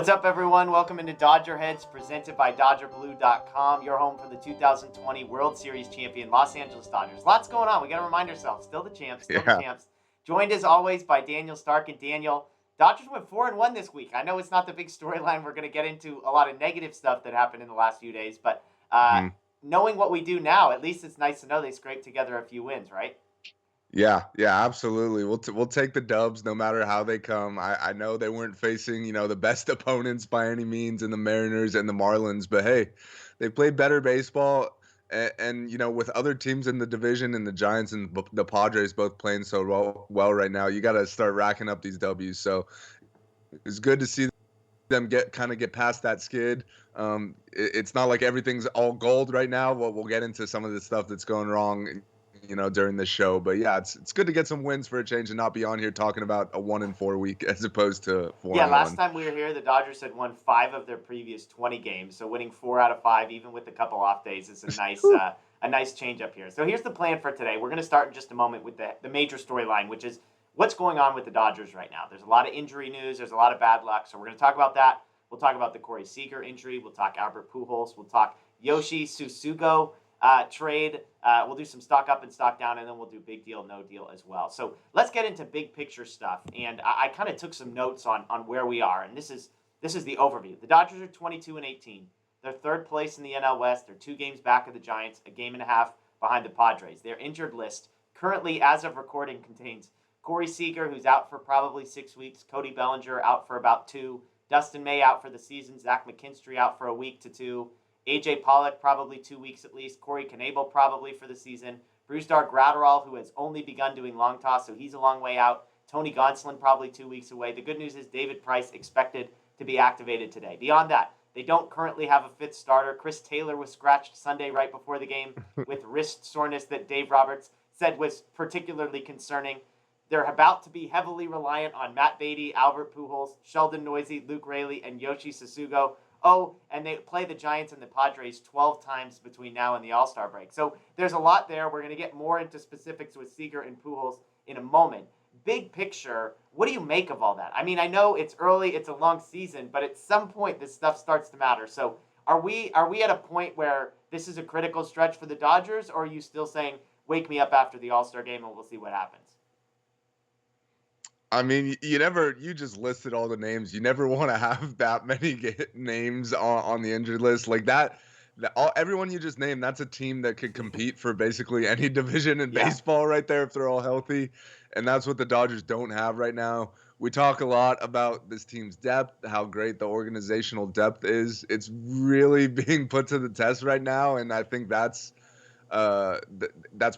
What's up, everyone? Welcome into DodgerHeads, presented by DodgerBlue.com, your home for the 2020 World Series champion Los Angeles Dodgers. Lots going on. We got to remind ourselves, still the champs, still the champs. Joined as always by Daniel Starkand. Daniel, Dodgers went 4-1 this week. I know it's not the big storyline. We're going to get into a lot of negative stuff that happened in the last few days, but knowing what we do now, at least it's nice to know they scraped together a few wins, right? Yeah, absolutely. We'll take the dubs no matter how they come. I know they weren't facing, the best opponents by any means in the Mariners and the Marlins, but hey, they played better baseball. And with other teams in the division and the Giants and the Padres both playing so well right now, you got to start racking up these W's. So it's good to see them get past that skid. It's not like everything's all gold right now. We'll get into some of the stuff that's going wrong, during this show. But yeah, it's good to get some wins for a change and not be on here talking about a 1-4 week as opposed to 4-1. Yeah, last time we were here, the Dodgers had won 5 of their previous 20 games, so winning 4 out of 5, even with a couple off days, is a nice change up here. So here's the plan for today. We're going to start in just a moment with the major storyline, which is what's going on with the Dodgers right now. There's a lot of injury news. There's a lot of bad luck. So we're going to talk about that. We'll talk about the Corey Seager injury. We'll talk Albert Pujols. We'll talk Yoshi Susugo trade. We'll do some stock up and stock down, and then we'll do big deal, no deal as well. So let's get into big picture stuff. And I kind of took some notes on where we are, and this is the overview. The Dodgers are 22-18. They're third place in the NL West. They're 2 games back of the Giants, a game and a half behind the Padres. Their injured list currently, as of recording, contains Corey Seager, who's out for probably 6 weeks. Cody Bellinger out for about 2. Dustin May out for the season. Zach McKinstry out for a week to 2. A.J. Pollock probably 2 weeks at least. Corey Knebel probably for the season. Brusdar Graterol, who has only begun doing long toss, so he's a long way out. Tony Gonsolin probably 2 weeks away. The good news is David Price expected to be activated today. Beyond that, they don't currently have a 5th starter. Chris Taylor was scratched Sunday right before the game with wrist soreness that Dave Roberts said was particularly concerning. They're about to be heavily reliant on Matt Beatty, Albert Pujols, Sheldon Noisy, Luke Raley, and Yoshi Susugo. Oh, and they play the Giants and the Padres 12 times between now and the All-Star break. So there's a lot there. We're going to get more into specifics with Seeger and Pujols in a moment. Big picture, what do you make of all that? I mean, I know it's early, it's a long season, but at some point this stuff starts to matter. So are we at a point where this is a critical stretch for the Dodgers, or are you still saying, wake me up after the All-Star game and we'll see what happens? I mean, you just listed all the names. You never want to have that many names on the injured list like that. Everyone you just named, that's a team that could compete for basically any division in baseball right there if they're all healthy. And that's what the Dodgers don't have right now. We talk a lot about this team's depth, how great the organizational depth is. It's really being put to the test right now, and I think that's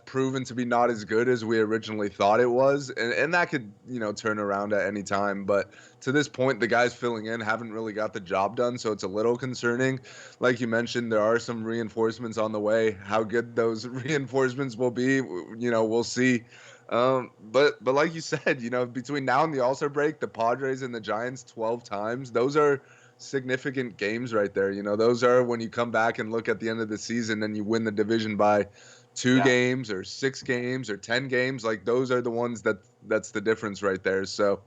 proven to be not as good as we originally thought it was, and that could turn around at any time. But to this point, the guys filling in haven't really got the job done, so it's a little concerning. Like you mentioned, there are some reinforcements on the way. How good those reinforcements will be, we'll see. But like you said, between now and the All-Star break, the Padres and the Giants 12 times, those are significant games right there. Those are when you come back and look at the end of the season and you win the division by 2 games or 6 games or 10 games. Like, those are the ones that's the difference right there. So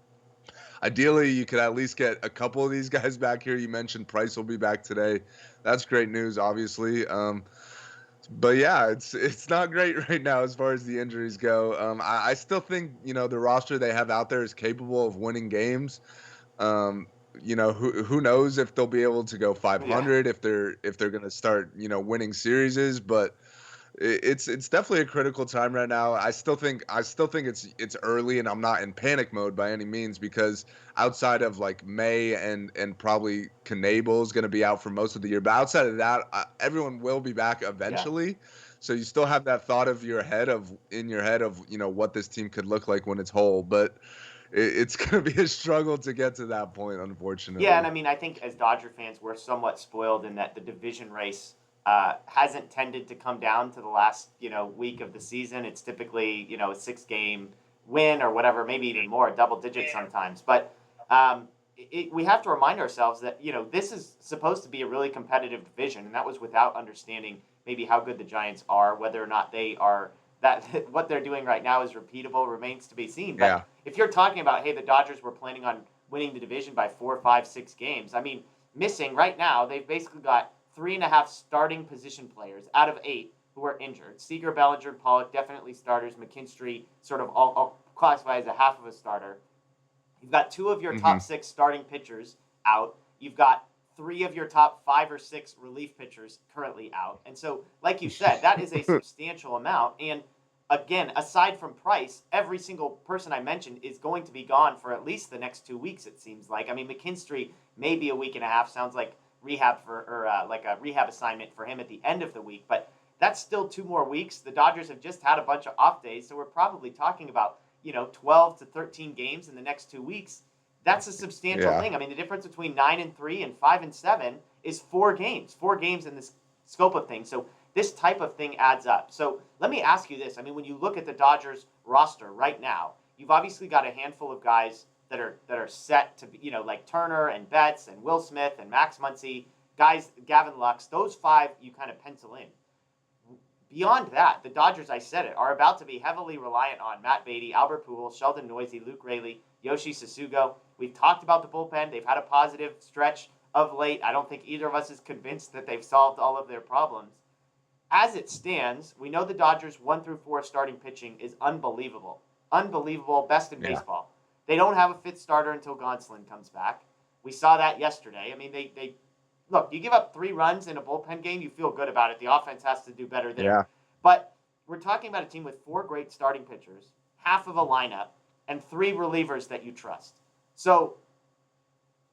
ideally you could at least get a couple of these guys back here. You mentioned Price will be back today. That's great news, obviously. But yeah, it's not great right now as far as the injuries go. I still think, the roster they have out there is capable of winning games. Who knows if they'll be able to go 500 if they're going to start, winning series, but it's definitely a critical time right now. I still think it's early, and I'm not in panic mode by any means, because outside of like May and probably Knebel is going to be out for most of the year, but outside of that, everyone will be back eventually. So you still have that thought in your head of what this team could look like when it's whole, but it's going to be a struggle to get to that point, unfortunately. Yeah, and I mean, I think as Dodger fans, we're somewhat spoiled in that the division race hasn't tended to come down to the last, week of the season. It's typically, a 6-game win or whatever, maybe even more, double digits sometimes. But we have to remind ourselves that, this is supposed to be a really competitive division, and that was without understanding maybe how good the Giants are, whether or not they are that what they're doing right now is repeatable remains to be seen. But if you're talking about, hey, the Dodgers were planning on winning the division by 4, 5, 6 games. I mean, missing right now, they've basically got 3.5 starting position players out of 8 who are injured. Seeger, Bellinger, Pollock, definitely starters. McKinstry, sort of all classified as a half of a starter. You've got 2 of your top 6 starting pitchers out. You've got 3 of your top 5 or 6 relief pitchers currently out. And so, like you said, that is a substantial amount. And again, aside from Price, every single person I mentioned is going to be gone for at least the next 2 weeks, it seems like. I mean, McKinstry, maybe a week and a half, sounds like like a rehab assignment for him at the end of the week. But that's still 2 more weeks. The Dodgers have just had a bunch of off days, so we're probably talking about 12 to 13 games in the next 2 weeks. That's a substantial thing. I mean, the difference between 9-3 and 5-7 is 4 games. 4 games in this scope of things. So this type of thing adds up. So let me ask you this. I mean, when you look at the Dodgers roster right now, you've obviously got a handful of guys that are set to be, like Turner and Betts and Will Smith and Max Muncie, guys, Gavin Lux. Those 5 you kind of pencil in. Beyond that, the Dodgers, I said it, are about to be heavily reliant on Matt Beatty, Albert Pujols, Sheldon Noisy, Luke Raley, Yoshi Susugo. We've talked about the bullpen. They've had a positive stretch of late. I don't think either of us is convinced that they've solved all of their problems. As it stands, we know the Dodgers 1 through 4 starting pitching is unbelievable. Unbelievable, best in baseball. They don't have a 5th starter until Gonsolin comes back. We saw that yesterday. I mean, they look, you give up 3 runs in a bullpen game, you feel good about it. The offense has to do better there. Yeah. But we're talking about a team with 4 great starting pitchers, half of a lineup, and 3 relievers that you trust. So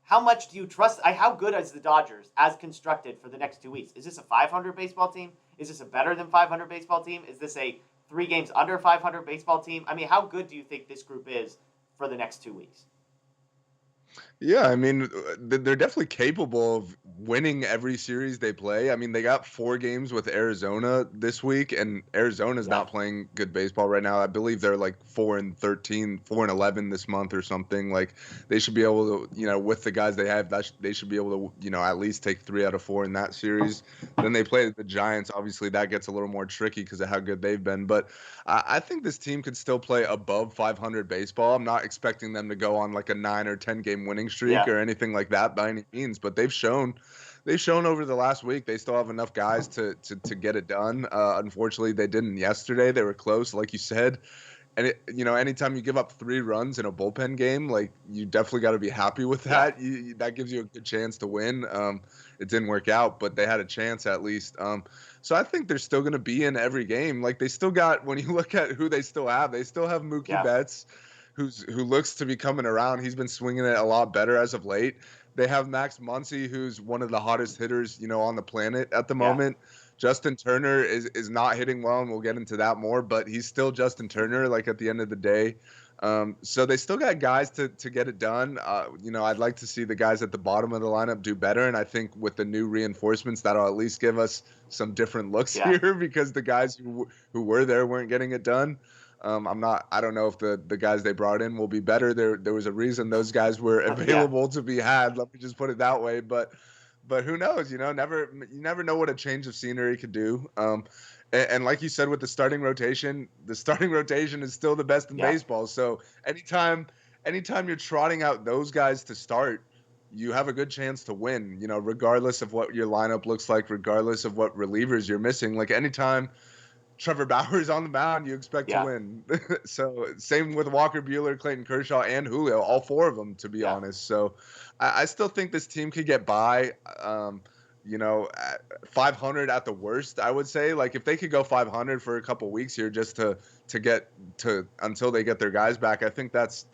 how much do you trust? How good is the Dodgers as constructed for the next 2 weeks? Is this a 500 baseball team? Is this a better than 500 baseball team? Is this a 3 games under 500 baseball team? I mean, how good do you think this group is for the next 2 weeks? Yeah, I mean, they're definitely capable of winning every series they play. I mean, they got 4 games with Arizona this week, and Arizona's not playing good baseball right now. I believe they're like 4-13, 4-11 this month or something. Like, they should be able to, with the guys they have, they should be able to, at least take 3 out of 4 in that series. Then they play the Giants. Obviously, that gets a little more tricky because of how good they've been. But I think this team could still play above 500 baseball. I'm not expecting them to go on like a 9 or 10 game winning streak or anything like that by any means, but they've shown over the last week they still have enough guys to get it done. Unfortunately, they didn't yesterday. They were close, like you said. And anytime you give up 3 runs in a bullpen game, like, you definitely got to be happy with that. That gives you a good chance to win. It didn't work out, but they had a chance at least. So I think they're still going to be in every game. Like, they still got, when you look at who they still have Mookie Betts, who looks to be coming around. He's been swinging it a lot better as of late. They have Max Muncy, who's one of the hottest hitters, on the planet at the moment. Justin Turner is not hitting well, and we'll get into that more, but he's still Justin Turner, like, at the end of the day. So they still got guys to get it done. I'd like to see the guys at the bottom of the lineup do better, and I think with the new reinforcements, that'll at least give us some different looks here, because the guys who were there weren't getting it done. I don't know if the guys they brought in will be better. There was a reason those guys were available to be had. Let me just put it that way. But who knows? You never know what a change of scenery could do. And like you said, with the starting rotation is still the best in baseball. So anytime you're trotting out those guys to start, you have a good chance to win. Regardless of what your lineup looks like, regardless of what relievers you're missing. Like, anytime Trevor Bauer's on the mound, you expect to win. So same with Walker Buehler, Clayton Kershaw, and Julio, all 4 of them, to be honest. So I still think this team could get by, 500 at the worst, I would say. Like, if they could go 500 for a couple weeks here just to get to until they get their guys back, I think that's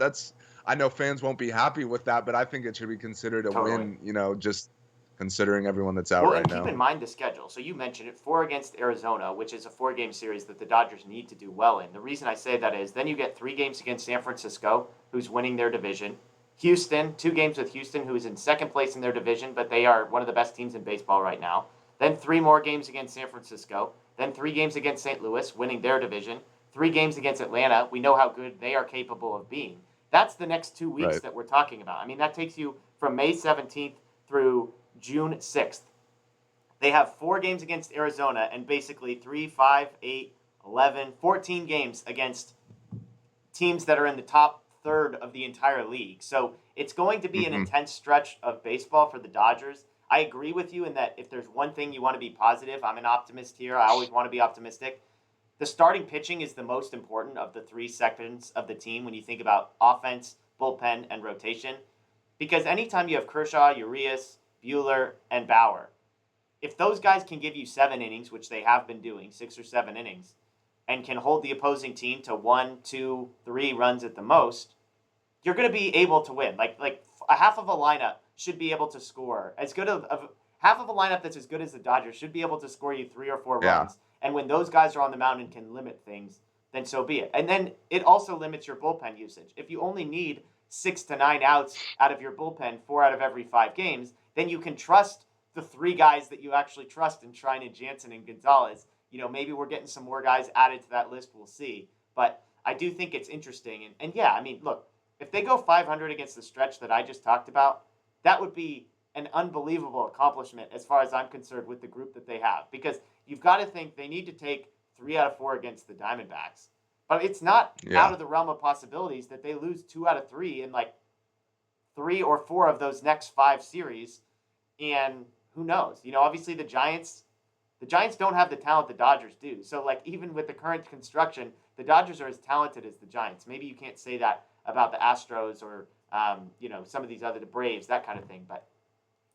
I know fans won't be happy with that, but I think it should be considered a win, just considering everyone that's out right now. And keep in mind the schedule. So you mentioned it, 4 against Arizona, which is a 4-game series that the Dodgers need to do well in. The reason I say that is then you get 3 games against San Francisco, who's winning their division. Houston, 2 games with Houston, who is in 2nd place in their division, but they are one of the best teams in baseball right now. Then 3 more games against San Francisco. Then 3 games against St. Louis, winning their division. 3 games against Atlanta. We know how good they are capable of being. That's the next 2 weeks that we're talking about. I mean, that takes you from May 17th through June 6th. They have 4 games against Arizona and basically 3, 5, 8, 11, 14 games against teams that are in the top third of the entire league. So it's going to be an Mm-hmm. intense stretch of baseball for the Dodgers. I agree with you in that if there's one thing you want to be positive, I'm an optimist here. I always want to be optimistic. The starting pitching is the most important of the three sections of the team when you think about offense, bullpen, and rotation. Because anytime you have Kershaw, Urias, Buehler, and Bauer, if those guys can give you 7 innings, which they have been doing, 6 or 7 innings, and can hold the opposing team to 1, 2, 3 runs at the most, you're going to be able to win. Like a half of a lineup should be able to score as good of half of a lineup that's as good as the Dodgers should be able to score you 3 or 4 Yeah. runs. And when those guys are on the mound and can limit things, then so be it. And then it also limits your bullpen usage. If you only need 6 to 9 outs out of your bullpen 4 out of every 5 games, then you can trust the 3 guys that you actually trust in Trine and Jansen and Gonzalez. Maybe we're getting some more guys added to that list. We'll see. But I do think it's interesting. And yeah, I mean, look, if they go 500 against the stretch that I just talked about, that would be an unbelievable accomplishment as far as I'm concerned with the group that they have. Because you've got to think they need to take 3 out of 4 against the Diamondbacks. But it's not out of the realm of possibilities that they lose 2 out of 3 in like 3 or 4 of those next 5 series. And who knows? Obviously the Giants don't have the talent the Dodgers do. So like even with the current construction, the Dodgers are as talented as the Giants. Maybe you can't say that about the Astros or some of these the Braves, that kind of thing. But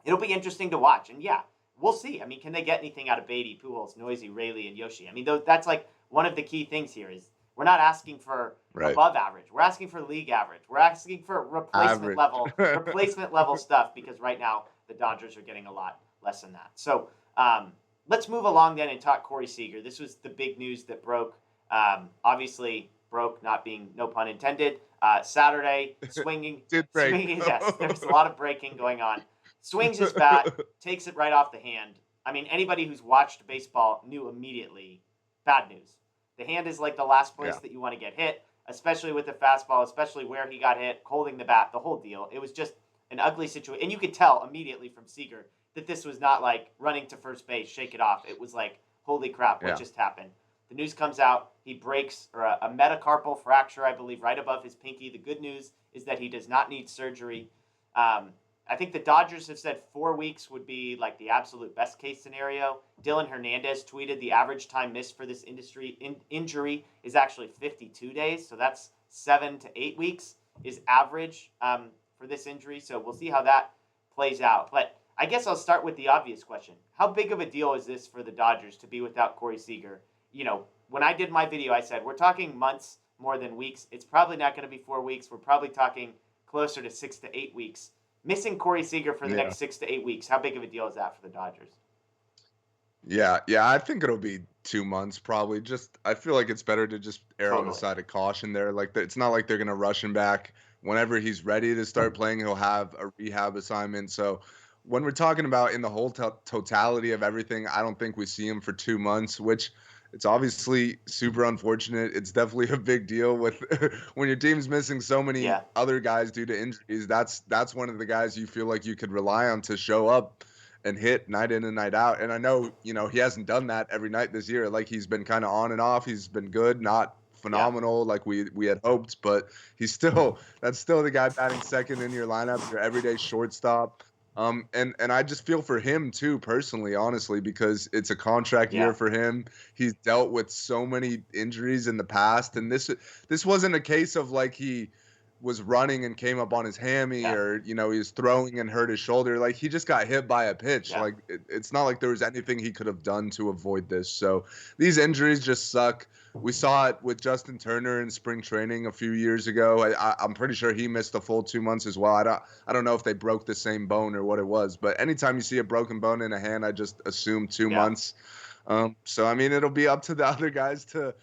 it'll be interesting to watch. And yeah, we'll see. I mean, can they get anything out of Beatty, Pujols, Noisy, Raley, and Yoshi? I mean, that's like one of the key things here is we're not asking for above average. We're asking for league average. We're asking for replacement level stuff because right now the Dodgers are getting a lot less than that. So let's move along then and talk Corey Seager. This was the big news that broke. Obviously broke, not being no pun intended. Saturday, swinging. Did break. Yes, there's a lot of breaking going on. Swings his bat, takes it right off the hand. I mean, anybody who's watched baseball knew immediately, bad news. The hand is like the last place that you want to get hit, especially with the fastball, especially where he got hit, holding the bat, the whole deal. It was just an ugly situation. And you could tell immediately from Seeger that this was not like running to first base, shake it off. It was like, holy crap, what just happened? The news comes out, he breaks a metacarpal fracture, I believe, right above his pinky. The good news is that he does not need surgery. I think the Dodgers have said 4 weeks would be like the absolute best case scenario. Dylan Hernandez tweeted the average time missed for this injury is actually 52 days. So that's 7 to 8 weeks is average for this injury. So we'll see how that plays out. But I guess I'll start with the obvious question. How big of a deal is this for the Dodgers to be without Corey Seager? When I did my video, I said, we're talking months more than weeks. It's probably not going to be 4 weeks. We're probably talking closer to 6 to 8 weeks. Missing Corey Seager for the next 6 to 8 weeks. How big of a deal is that for the Dodgers? Yeah, I think it'll be 2 months probably. I feel like it's better to just err on the side of caution there. Like it's not like they're going to rush him back. Whenever he's ready to start playing, he'll have a rehab assignment. So when we're talking about in the whole totality of everything, I don't think we see him for 2 months, which it's obviously super unfortunate. It's definitely a big deal with when your team's missing so many other guys due to injuries. That's one of the guys you feel like you could rely on to show up and hit night in and night out. And I know, he hasn't done that every night this year. Like he's been kind of on and off. He's been good, not phenomenal like we had hoped, but that's still the guy batting second in your lineup, your everyday shortstop. And I just feel for him too, personally, honestly, because it's a contract year for him. He's dealt with so many injuries in the past, and this wasn't a case of like he was running and came up on his hammy or he was throwing and hurt his shoulder. Like he just got hit by a pitch. Like it's not like there was anything he could have done to avoid this. So these injuries just suck. We saw it with Justin Turner in spring training a few years ago. I'm pretty sure he missed a full 2 months as well. I don't know if they broke the same bone or what it was, but anytime you see a broken bone in a hand, I just assume 2 months. So I mean, it'll be up to the other guys to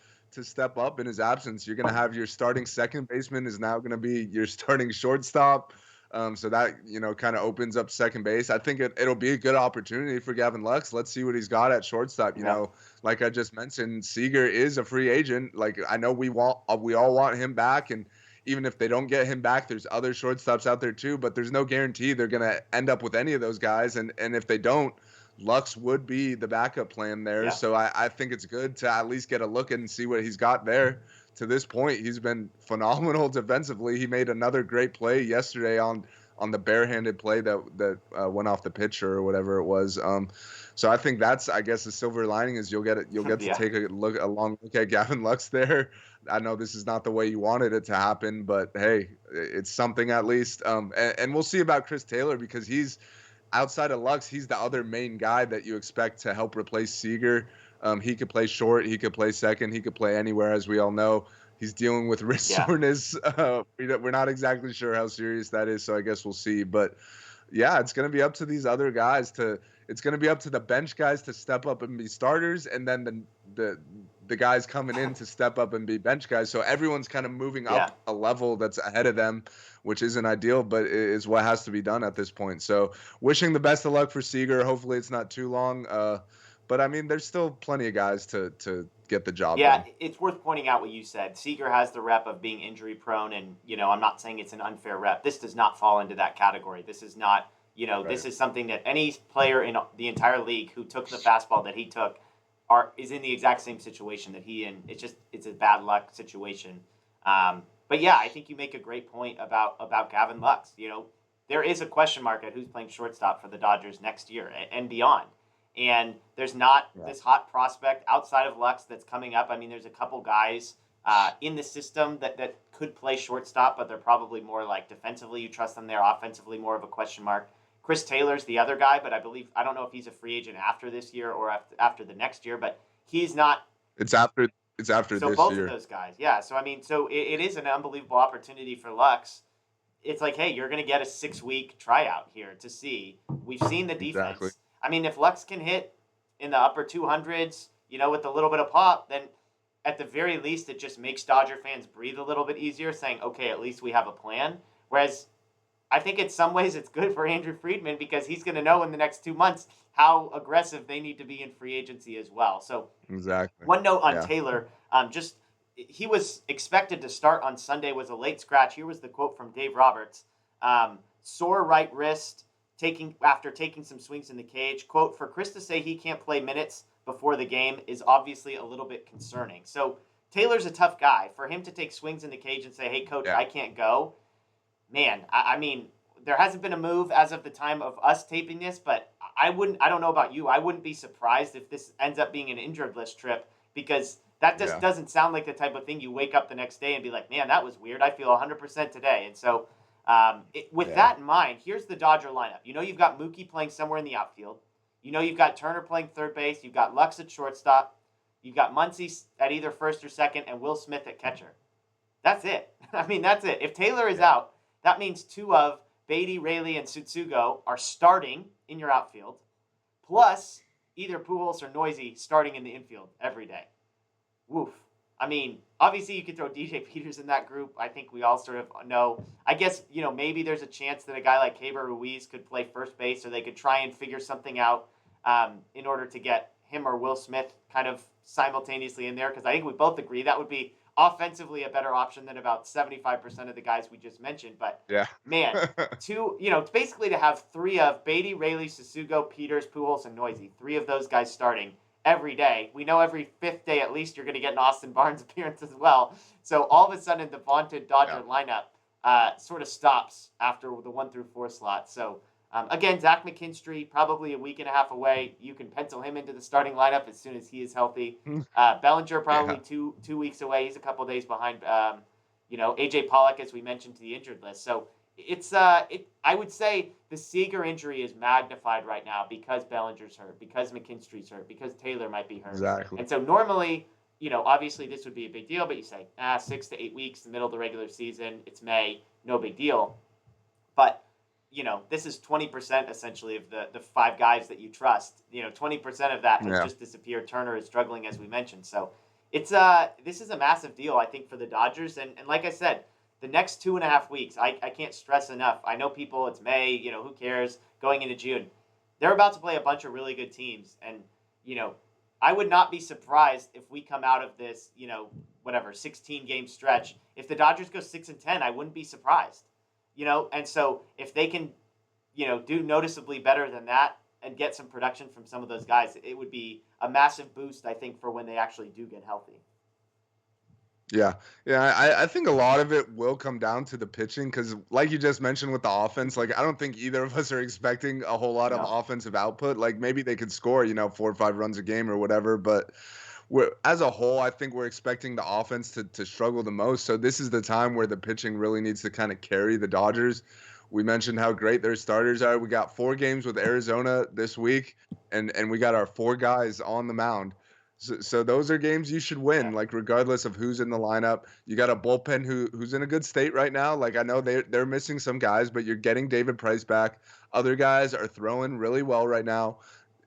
step up in his absence. You're going to have your starting second baseman is now going to be your starting shortstop. So that, kind of opens up second base. I think it'll be a good opportunity for Gavin Lux. Let's see what he's got at shortstop. You know, like I just mentioned, Seeger is a free agent. Like I know we all want him back. And even if they don't get him back, there's other shortstops out there too, but there's no guarantee they're going to end up with any of those guys. And if they don't, Lux would be the backup plan there. So I think it's good to at least get a look and see what he's got there to this point, he's been phenomenal defensively. He made another great play yesterday on the barehanded play that went off the pitcher or whatever it was. So I think that's, I guess, the silver lining is you'll get to take a long look at Gavin Lux there. I know this is not the way you wanted it to happen, but hey, it's something at least. And we'll see about Chris Taylor, because he's outside of Lux, he's the other main guy that you expect to help replace Seeger. He could play short, he could play second, he could play anywhere, as we all know. He's dealing with wrist soreness. We're not exactly sure how serious that is, so I guess we'll see. But yeah, it's going to be up to these other guys it's going to be up to the bench guys to step up and be starters, and then the guys coming in to step up and be bench guys. So everyone's kind of moving up a level that's ahead of them, which isn't ideal, but is what has to be done at this point. So wishing the best of luck for Seeger. Hopefully it's not too long. But I mean, there's still plenty of guys to get the job done. Yeah, it's worth pointing out what you said. Seeger has the rep of being injury prone, and I'm not saying it's an unfair rep. This does not fall into that category. This is not, right. This is something that any player in the entire league who took the fastball that he took is in the exact same situation that he in. It's a bad luck situation. But yeah, I think you make a great point about Gavin Lux. There is a question mark at who's playing shortstop for the Dodgers next year and beyond. And there's not this hot prospect outside of Lux that's coming up. I mean, there's a couple guys in the system that could play shortstop, but they're probably more like defensively you trust them there, offensively more of a question mark. Chris Taylor's the other guy, but I don't know if he's a free agent after this year or after the next year, but he's not. It's after this year. So both of those guys, yeah. So I mean, it is an unbelievable opportunity for Lux. It's like, hey, you're going to get a 6-week tryout here to see. We've seen the defense. Exactly. I mean, if Lux can hit in the upper 200s, with a little bit of pop, then at the very least it just makes Dodger fans breathe a little bit easier, saying, okay, at least we have a plan. Whereas I think in some ways it's good for Andrew Friedman, because he's going to know in the next 2 months how aggressive they need to be in free agency as well. So exactly. One note on Taylor, he was expected to start on Sunday, was a late scratch. Here was the quote from Dave Roberts. Sore right wrist, after taking some swings in the cage. Quote, for Chris to say he can't play minutes before the game is obviously a little bit concerning. So Taylor's a tough guy. For him to take swings in the cage and say, hey, coach, I can't go. Man, I mean, there hasn't been a move as of the time of us taping this, but I don't know about you, I wouldn't be surprised if this ends up being an injured list trip, because that just doesn't sound like the type of thing you wake up the next day and be like, man, that was weird. I feel 100% today. And so with that in mind, here's the Dodger lineup. You've got Mookie playing somewhere in the outfield. You've got Turner playing third base. You've got Lux at shortstop. You've got Muncie at either first or second, and Will Smith at catcher. That's it. I mean, that's it. If Taylor is out, that means two of Beatty, Raley, and Susugo are starting in your outfield, plus either Pujols or Noisy starting in the infield every day. Woof. I mean, obviously you could throw DJ Peters in that group. I think we all sort of know. I guess, maybe there's a chance that a guy like Keibert Ruiz could play first base, or they could try and figure something out in order to get him or Will Smith kind of simultaneously in there, because I think we both agree that would be offensively a better option than about 75% of the guys we just mentioned. But man, it's basically to have three of Beatty, Raley, Susugo, Peters, Pujols, and Noisy, three of those guys starting every day. We know every fifth day at least you're going to get an Austin Barnes appearance as well. So all of a sudden the vaunted Dodger lineup sort of stops after the 1 through 4 slot. So again, Zach McKinstry, probably a week and a half away. You can pencil him into the starting lineup as soon as he is healthy. Bellinger probably 2 weeks away. He's a couple days behind. AJ Pollock, as we mentioned, to the injured list. So it's I would say the Seeger injury is magnified right now because Bellinger's hurt, because McKinstry's hurt, because Taylor might be hurt. Exactly. And so normally, obviously this would be a big deal, but you say 6 to 8 weeks, the middle of the regular season, it's May, no big deal. But this is 20% essentially of the 5 guys that you trust. 20% of that has just disappeared. Turner is struggling, as we mentioned. So it's this is a massive deal, I think, for the Dodgers. And like I said, the next 2.5 weeks, I can't stress enough. I know people, it's May, who cares, going into June. They're about to play a bunch of really good teams. And, I would not be surprised if we come out of this, 16-game stretch. If the Dodgers go 6-10, I wouldn't be surprised. And so if they can, do noticeably better than that and get some production from some of those guys, it would be a massive boost, I think, for when they actually do get healthy. Yeah, I think a lot of it will come down to the pitching because, like you just mentioned with the offense, like I don't think either of us are expecting a whole lot of No. offensive output. Like maybe they could score, 4 or 5 runs a game or whatever, but as a whole, I think we're expecting the offense to struggle the most. So this is the time where the pitching really needs to kind of carry the Dodgers. We mentioned how great their starters are. We got 4 games with Arizona this week, and we got our 4 guys on the mound. So those are games you should win, Yeah. like regardless of who's in the lineup. You got a bullpen who's in a good state right now. Like I know they're missing some guys, but you're getting David Price back. Other guys are throwing really well right now.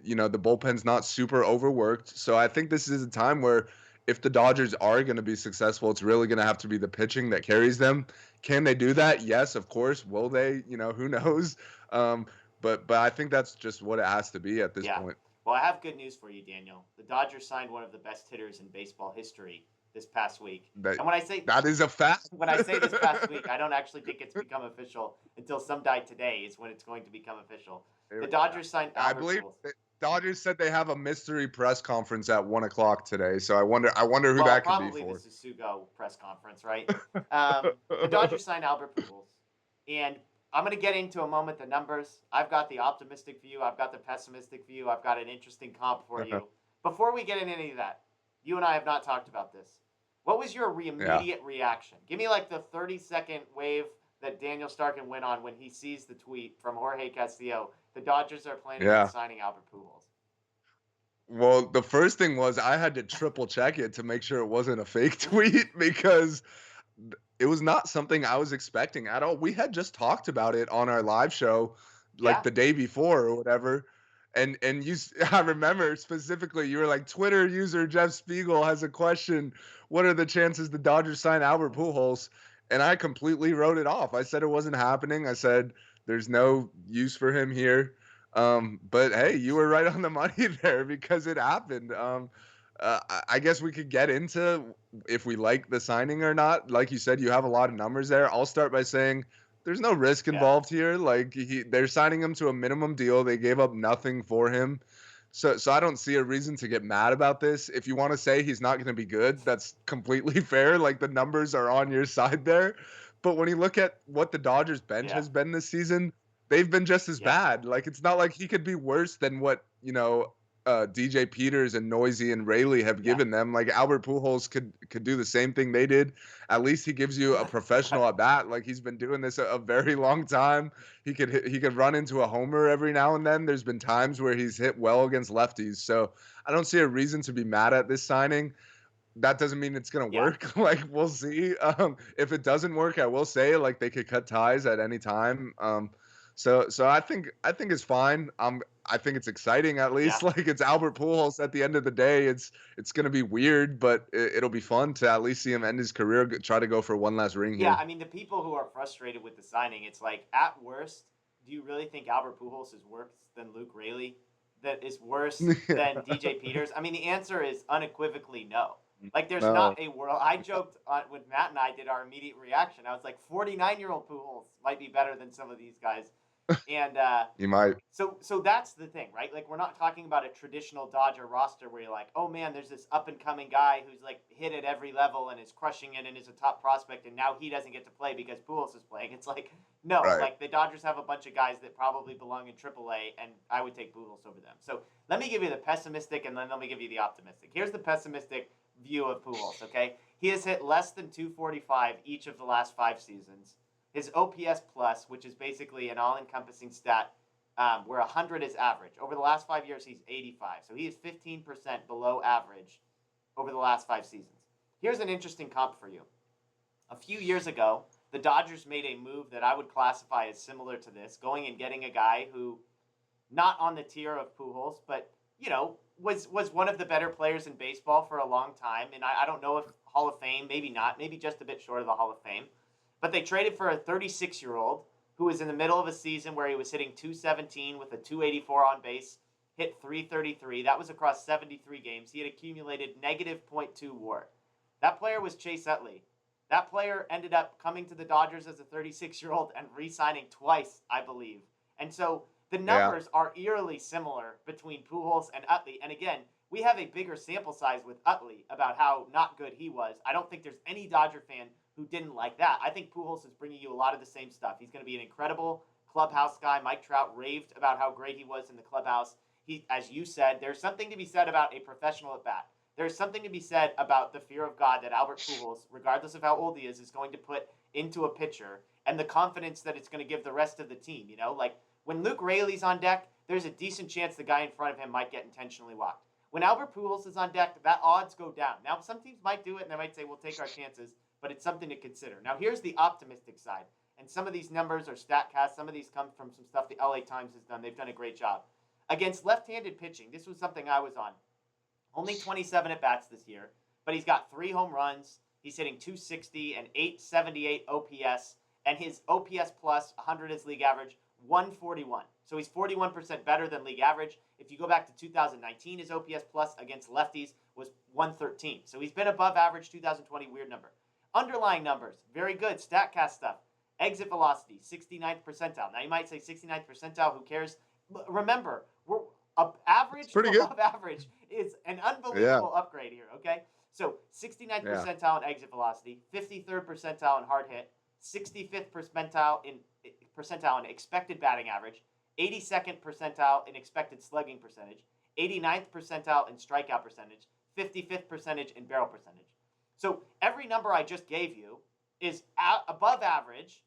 The bullpen's not super overworked. So I think this is a time where if the Dodgers are going to be successful, it's really going to have to be the pitching that carries them. Can they do that? Yes, of course. Will they? Who knows? But I think that's just what it has to be at this Yeah. point. Well, I have good news for you, Daniel. The Dodgers signed one of the best hitters in baseball history this past week. That And that is a fact. when I say this past week, I don't actually think it's become official until sometime today is when it's going to become official. The Dodgers signed I Albert believe Pujols. the Dodgers said they have a mystery press conference at 1 o'clock today. So I wonder who Well, that could be probably the for. Susugo press conference, right? The Dodgers signed Albert Pujols, and I'm going to get into a moment the numbers. I've got the optimistic view. I've got the pessimistic view. I've got an interesting comp for you. Before we get into any of that, you and I have not talked about this. What was your immediate reaction? Give me like the 30-second wave that Daniel Starkand went on when he sees the tweet from Jorge Castillo. The Dodgers are planning on signing Albert Pujols. Well, the first thing was I had to triple check it to make sure it wasn't a fake tweet because it was not something I was expecting at all. We had just talked about it on our live show like the day before or whatever. And I remember specifically you were like, Twitter user Jeff Spiegel has a question. What are the chances the Dodgers sign Albert Pujols? And I completely wrote it off. I said it wasn't happening. I said there's no use for him here. But hey, you were right on the money there because it happened. I guess we could get into if we like the signing or not. Like you said, you have a lot of numbers there. I'll start by saying there's no risk involved here. Like they're signing him to a minimum deal. They gave up nothing for him. So I don't see a reason to get mad about this. If you want to say he's not going to be good, that's completely fair. Like the numbers are on your side there. But when you look at what the Dodgers bench has been this season, they've been just as bad. Like it's not like he could be worse than what, DJ Peters and Noisy and Rayleigh have given them. Like Albert Pujols could do the same thing they did. At least he gives you a professional at bat. Like he's been doing this a very long time. He could run into a homer every now and then. There's been times where he's hit well against lefties. So I don't see a reason to be mad at this signing. That doesn't mean it's gonna work. Like we'll see. If it doesn't work, I will say like they could cut ties at any time. So I think it's fine. I think it's exciting at least. Like it's Albert Pujols at the end of the day. It's gonna be weird, but it'll be fun to at least see him end his career, try to go for one last ring here. Yeah, I mean the people who are frustrated with the signing, it's like at worst, do you really think Albert Pujols is worse than Luke Rayleigh? That is worse than DJ Peters? I mean the answer is unequivocally no. Like there's not a world. I joked when Matt and I did our immediate reaction. I was like, 49-year-old Pujols might be better than some of these guys. And you might. So that's the thing, right? Like we're not talking about a traditional Dodger roster where you're like, oh man, there's this up and coming guy who's like hit at every level and is crushing it and is a top prospect, and now he doesn't get to play because Pujols is playing. It's like no, like the Dodgers have a bunch of guys that probably belong in AAA, and I would take Pujols over them. So let me give you the pessimistic, and then let me give you the optimistic. Here's the pessimistic view of Pujols. Okay, he has hit less than 245 each of the last 5 seasons. His OPS plus, which is basically an all-encompassing stat, where 100 is average. Over the last 5 years, he's 85. So he is 15% below average over the last 5 seasons. Here's an interesting comp for you. A few years ago, the Dodgers made a move that I would classify as similar to this, going and getting a guy who, not on the tier of Pujols, but, was one of the better players in baseball for a long time. And I don't know if Hall of Fame, maybe not, maybe just a bit short of the Hall of Fame. But they traded for a 36-year-old who was in the middle of a season where he was hitting 217 with a 284 on base, hit 333. That was across 73 games. He had accumulated negative .2 WAR. That player was Chase Utley. That player ended up coming to the Dodgers as a 36-year-old and re-signing twice, I believe. And so the numbers are eerily similar between Pujols and Utley. And again, we have a bigger sample size with Utley about how not good he was. I don't think there's any Dodger fan who didn't like that. I think Pujols is bringing you a lot of the same stuff. He's going to be an incredible clubhouse guy. Mike Trout raved about how great he was in the clubhouse. He, as you said, there's something to be said about a professional at bat. There's something to be said about the fear of God that Albert Pujols, regardless of how old he is going to put into a pitcher, and the confidence that it's going to give the rest of the team. You know, like when Luke Raley's on deck, there's a decent chance the guy in front of him might get intentionally walked. When Albert Pujols is on deck, that odds go down. Now, some teams might do it, and they might say, we'll take our chances, but it's something to consider. Now, here's the optimistic side, and some of these numbers are StatCast. Some of these come from some stuff the LA Times has done. They've done a great job. Against left-handed pitching, this was something I was on. Only 27 at-bats this year, but he's got 3 home runs. He's hitting 260 and 878 OPS, and his OPS plus 100 is league average, 141. So he's 41% better than league average. If you go back to 2019, his OPS plus against lefties was 113. So he's been above average. 2020, weird number. Underlying numbers, very good. StatCast stuff. Exit velocity, 69th percentile. Now you might say 69th percentile, who cares? Remember, we're average to above average is an unbelievable upgrade here, okay? So 69th percentile in exit velocity, 53rd percentile in hard hit, 65th percentile in expected batting average, 82nd percentile in expected slugging percentage, 89th percentile in strikeout percentage, 55th percentage in barrel percentage. So every number I just gave you is above average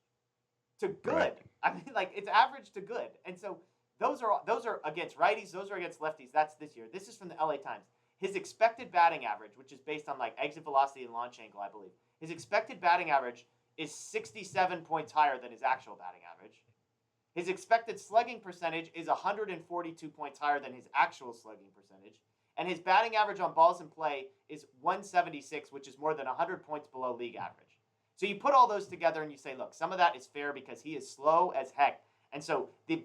to good. Right. I mean, like, it's average to good. And so those are against righties, those are against lefties. That's this year. This is from the LA Times. His expected batting average, which is based on like exit velocity and launch angle, I believe. His expected batting average is 67 points higher than his actual batting average. His expected slugging percentage is 142 points higher than his actual slugging percentage. And his batting average on balls in play is 176, which is more than 100 points below league average. So you put all those together and you say, look, some of that is fair because he is slow as heck. And so the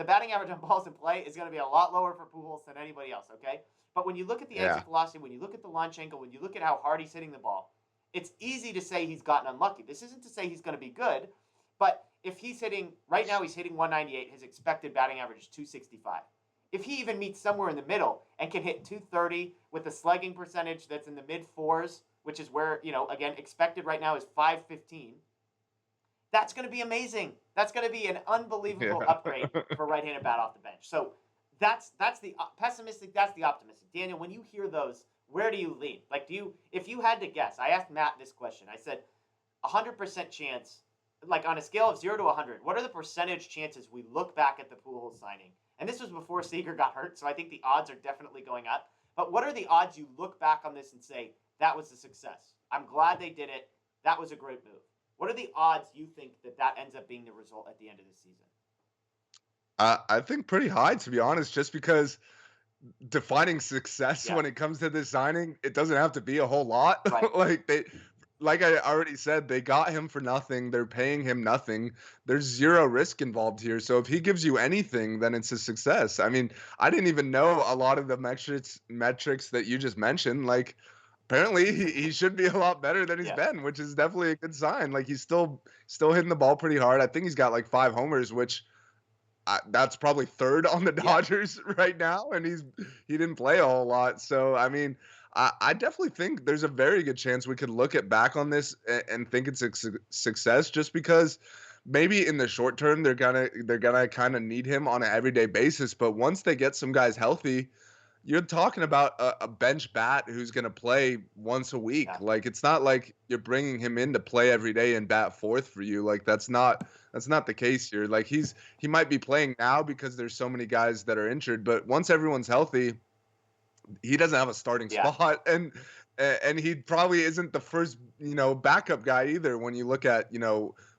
batting average on balls in play is going to be a lot lower for Pujols than anybody else, okay? But when you look at the exit velocity, when you look at the launch angle, when you look at how hard he's hitting the ball, it's easy to say he's gotten unlucky. This isn't to say he's going to be good, but if he's hitting, right now he's hitting 198, his expected batting average is 265. If he even meets somewhere in the middle and can hit 230 with a slugging percentage that's in the mid-4s, which is where, you know, again, expected right now is 515, that's going to be amazing. That's going to be an unbelievable upgrade for right-handed bat off the bench. So that's the pessimistic, that's the optimistic. Daniel, when you hear those, where do you lean? Like, if you had to guess, I asked Matt this question. I said, 100% chance, like on a scale of 0 to 100, what are the percentage chances we look back at the Pujols signing? And this was before Seeger got hurt, so I think the odds are definitely going up. But what are the odds you look back on this and say, that was a success? I'm glad they did it. That was a great move. What are the odds you think that ends up being the result at the end of the season? I think pretty high, to be honest, just because defining success when it comes to this signing, it doesn't have to be a whole lot. Right. Like I already said, they got him for nothing. They're paying him nothing. There's zero risk involved here. So if he gives you anything, then it's a success. I mean, I didn't even know a lot of the metrics that you just mentioned. Like, apparently he should be a lot better than he's been, which is definitely a good sign. Like, he's still hitting the ball pretty hard. I think he's got like 5 homers, which that's probably third on the Dodgers right now, and he didn't play a whole lot. So I mean, I definitely think there's a very good chance we could look back on this and think it's a success, just because maybe in the short term they're gonna kind of need him on an everyday basis. But once they get some guys healthy, you're talking about a bench bat who's going to play once a week. Yeah. Like, it's not like you're bringing him in to play every day and bat fourth for you. Like, that's not the case here. Like, he might be playing now because there's so many guys that are injured, but once everyone's healthy, he doesn't have a starting spot, and he probably isn't the first, backup guy either. When you look at,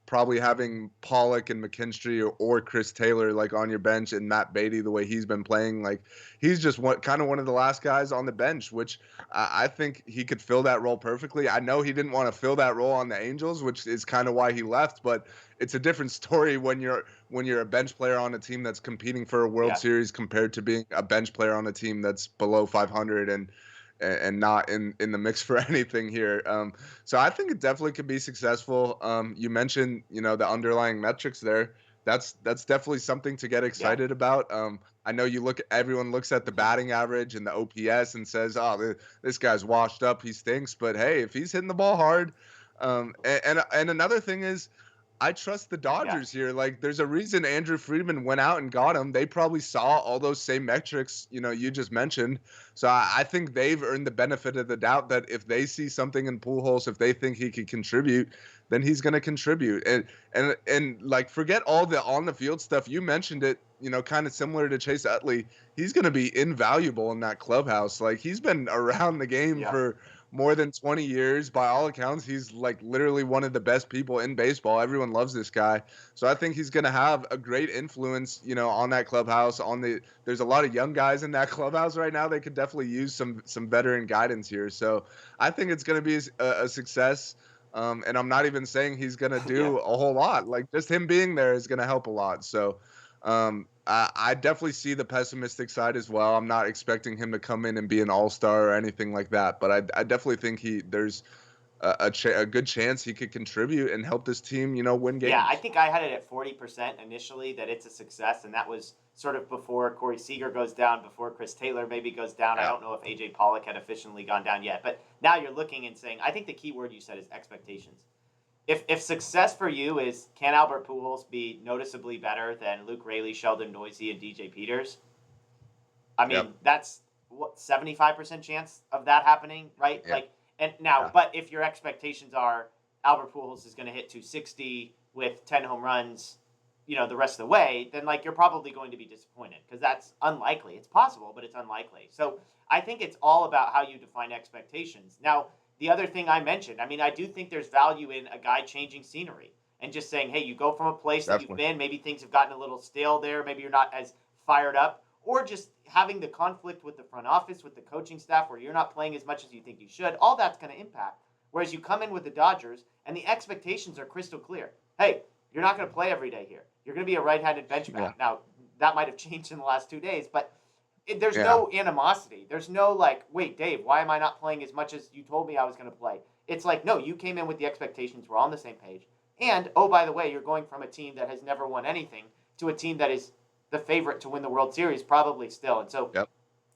probably having Pollock and McKinstry or Chris Taylor like on your bench, and Matt Beatty the way he's been playing, like, he's just one of the last guys on the bench, which I think he could fill that role perfectly. I know he didn't want to fill that role on the Angels, which is kind of why he left, but it's a different story when you're a bench player on a team that's competing for a World Series compared to being a bench player on a team that's below 500 and not in the mix for anything here. So I think it definitely could be successful. You mentioned, the underlying metrics there. that's definitely something to get excited about. I know everyone looks at the batting average and the OPS and says, "Oh, this guy's washed up, he stinks." But hey, if he's hitting the ball hard, and another thing is, I trust the Dodgers here. Like, there's a reason Andrew Friedman went out and got him. They probably saw all those same metrics, you just mentioned. So I think they've earned the benefit of the doubt that if they see something in Pujols, if they think he could contribute, then he's going to contribute. And like, forget all the on the field stuff. You mentioned it, kind of similar to Chase Utley. He's going to be invaluable in that clubhouse. Like, he's been around the game for more than 20 years. By all accounts, he's like literally one of the best people in baseball. Everyone loves this guy. So I think he's going to have a great influence, on that clubhouse. There's a lot of young guys in that clubhouse right now. They could definitely use some veteran guidance here. So I think it's going to be a success. And I'm not even saying he's going to do a whole lot. Like, just him being there is going to help a lot. So I definitely see the pessimistic side as well. I'm not expecting him to come in and be an all-star or anything like that. But I definitely think there's a good chance he could contribute and help this team, win games. Yeah, I think I had it at 40% initially that it's a success, and that was sort of before Corey Seager goes down, before Chris Taylor maybe goes down. I don't know if A.J. Pollock had officially gone down yet, but now you're looking and saying, I think the key word you said is expectations. If success for you is, can Albert Pujols be noticeably better than Luke Raley, Sheldon Neuse, and DJ Peters? I mean, that's what, 75% chance of that happening, right? Yeah. Like, and now, but if your expectations are Albert Pujols is going to hit 260 with 10 home runs, the rest of the way, then like you're probably going to be disappointed because that's unlikely. It's possible, but it's unlikely. So I think it's all about how you define expectations. Now, the other thing I mentioned, I mean, I do think there's value in a guy changing scenery and just saying, hey, you go from a place that you've been, maybe things have gotten a little stale there, maybe you're not as fired up, or just having the conflict with the front office, with the coaching staff, where you're not playing as much as you think you should. All that's going to impact. Whereas you come in with the Dodgers and the expectations are crystal clear. Hey, you're not going to play every day here. You're going to be a right-handed bench bat. Now, that might have changed in the last 2 days, but there's no animosity. There's no like, wait, Dave, why am I not playing as much as you told me I was going to play? It's like, no, you came in with the expectations. We're on the same page. And, oh, by the way, you're going from a team that has never won anything to a team that is the favorite to win the World Series, probably still. And so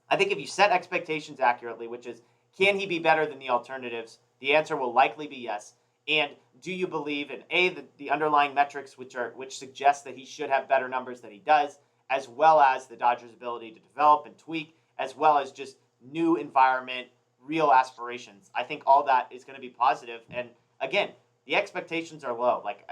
I think if you set expectations accurately, which is, can he be better than the alternatives? The answer will likely be yes. And do you believe in the underlying metrics which suggest that he should have better numbers than he does, as well as the Dodgers' ability to develop and tweak, as well as just new environment, real aspirations? I think all that is going to be positive. And again, the expectations are low. Like,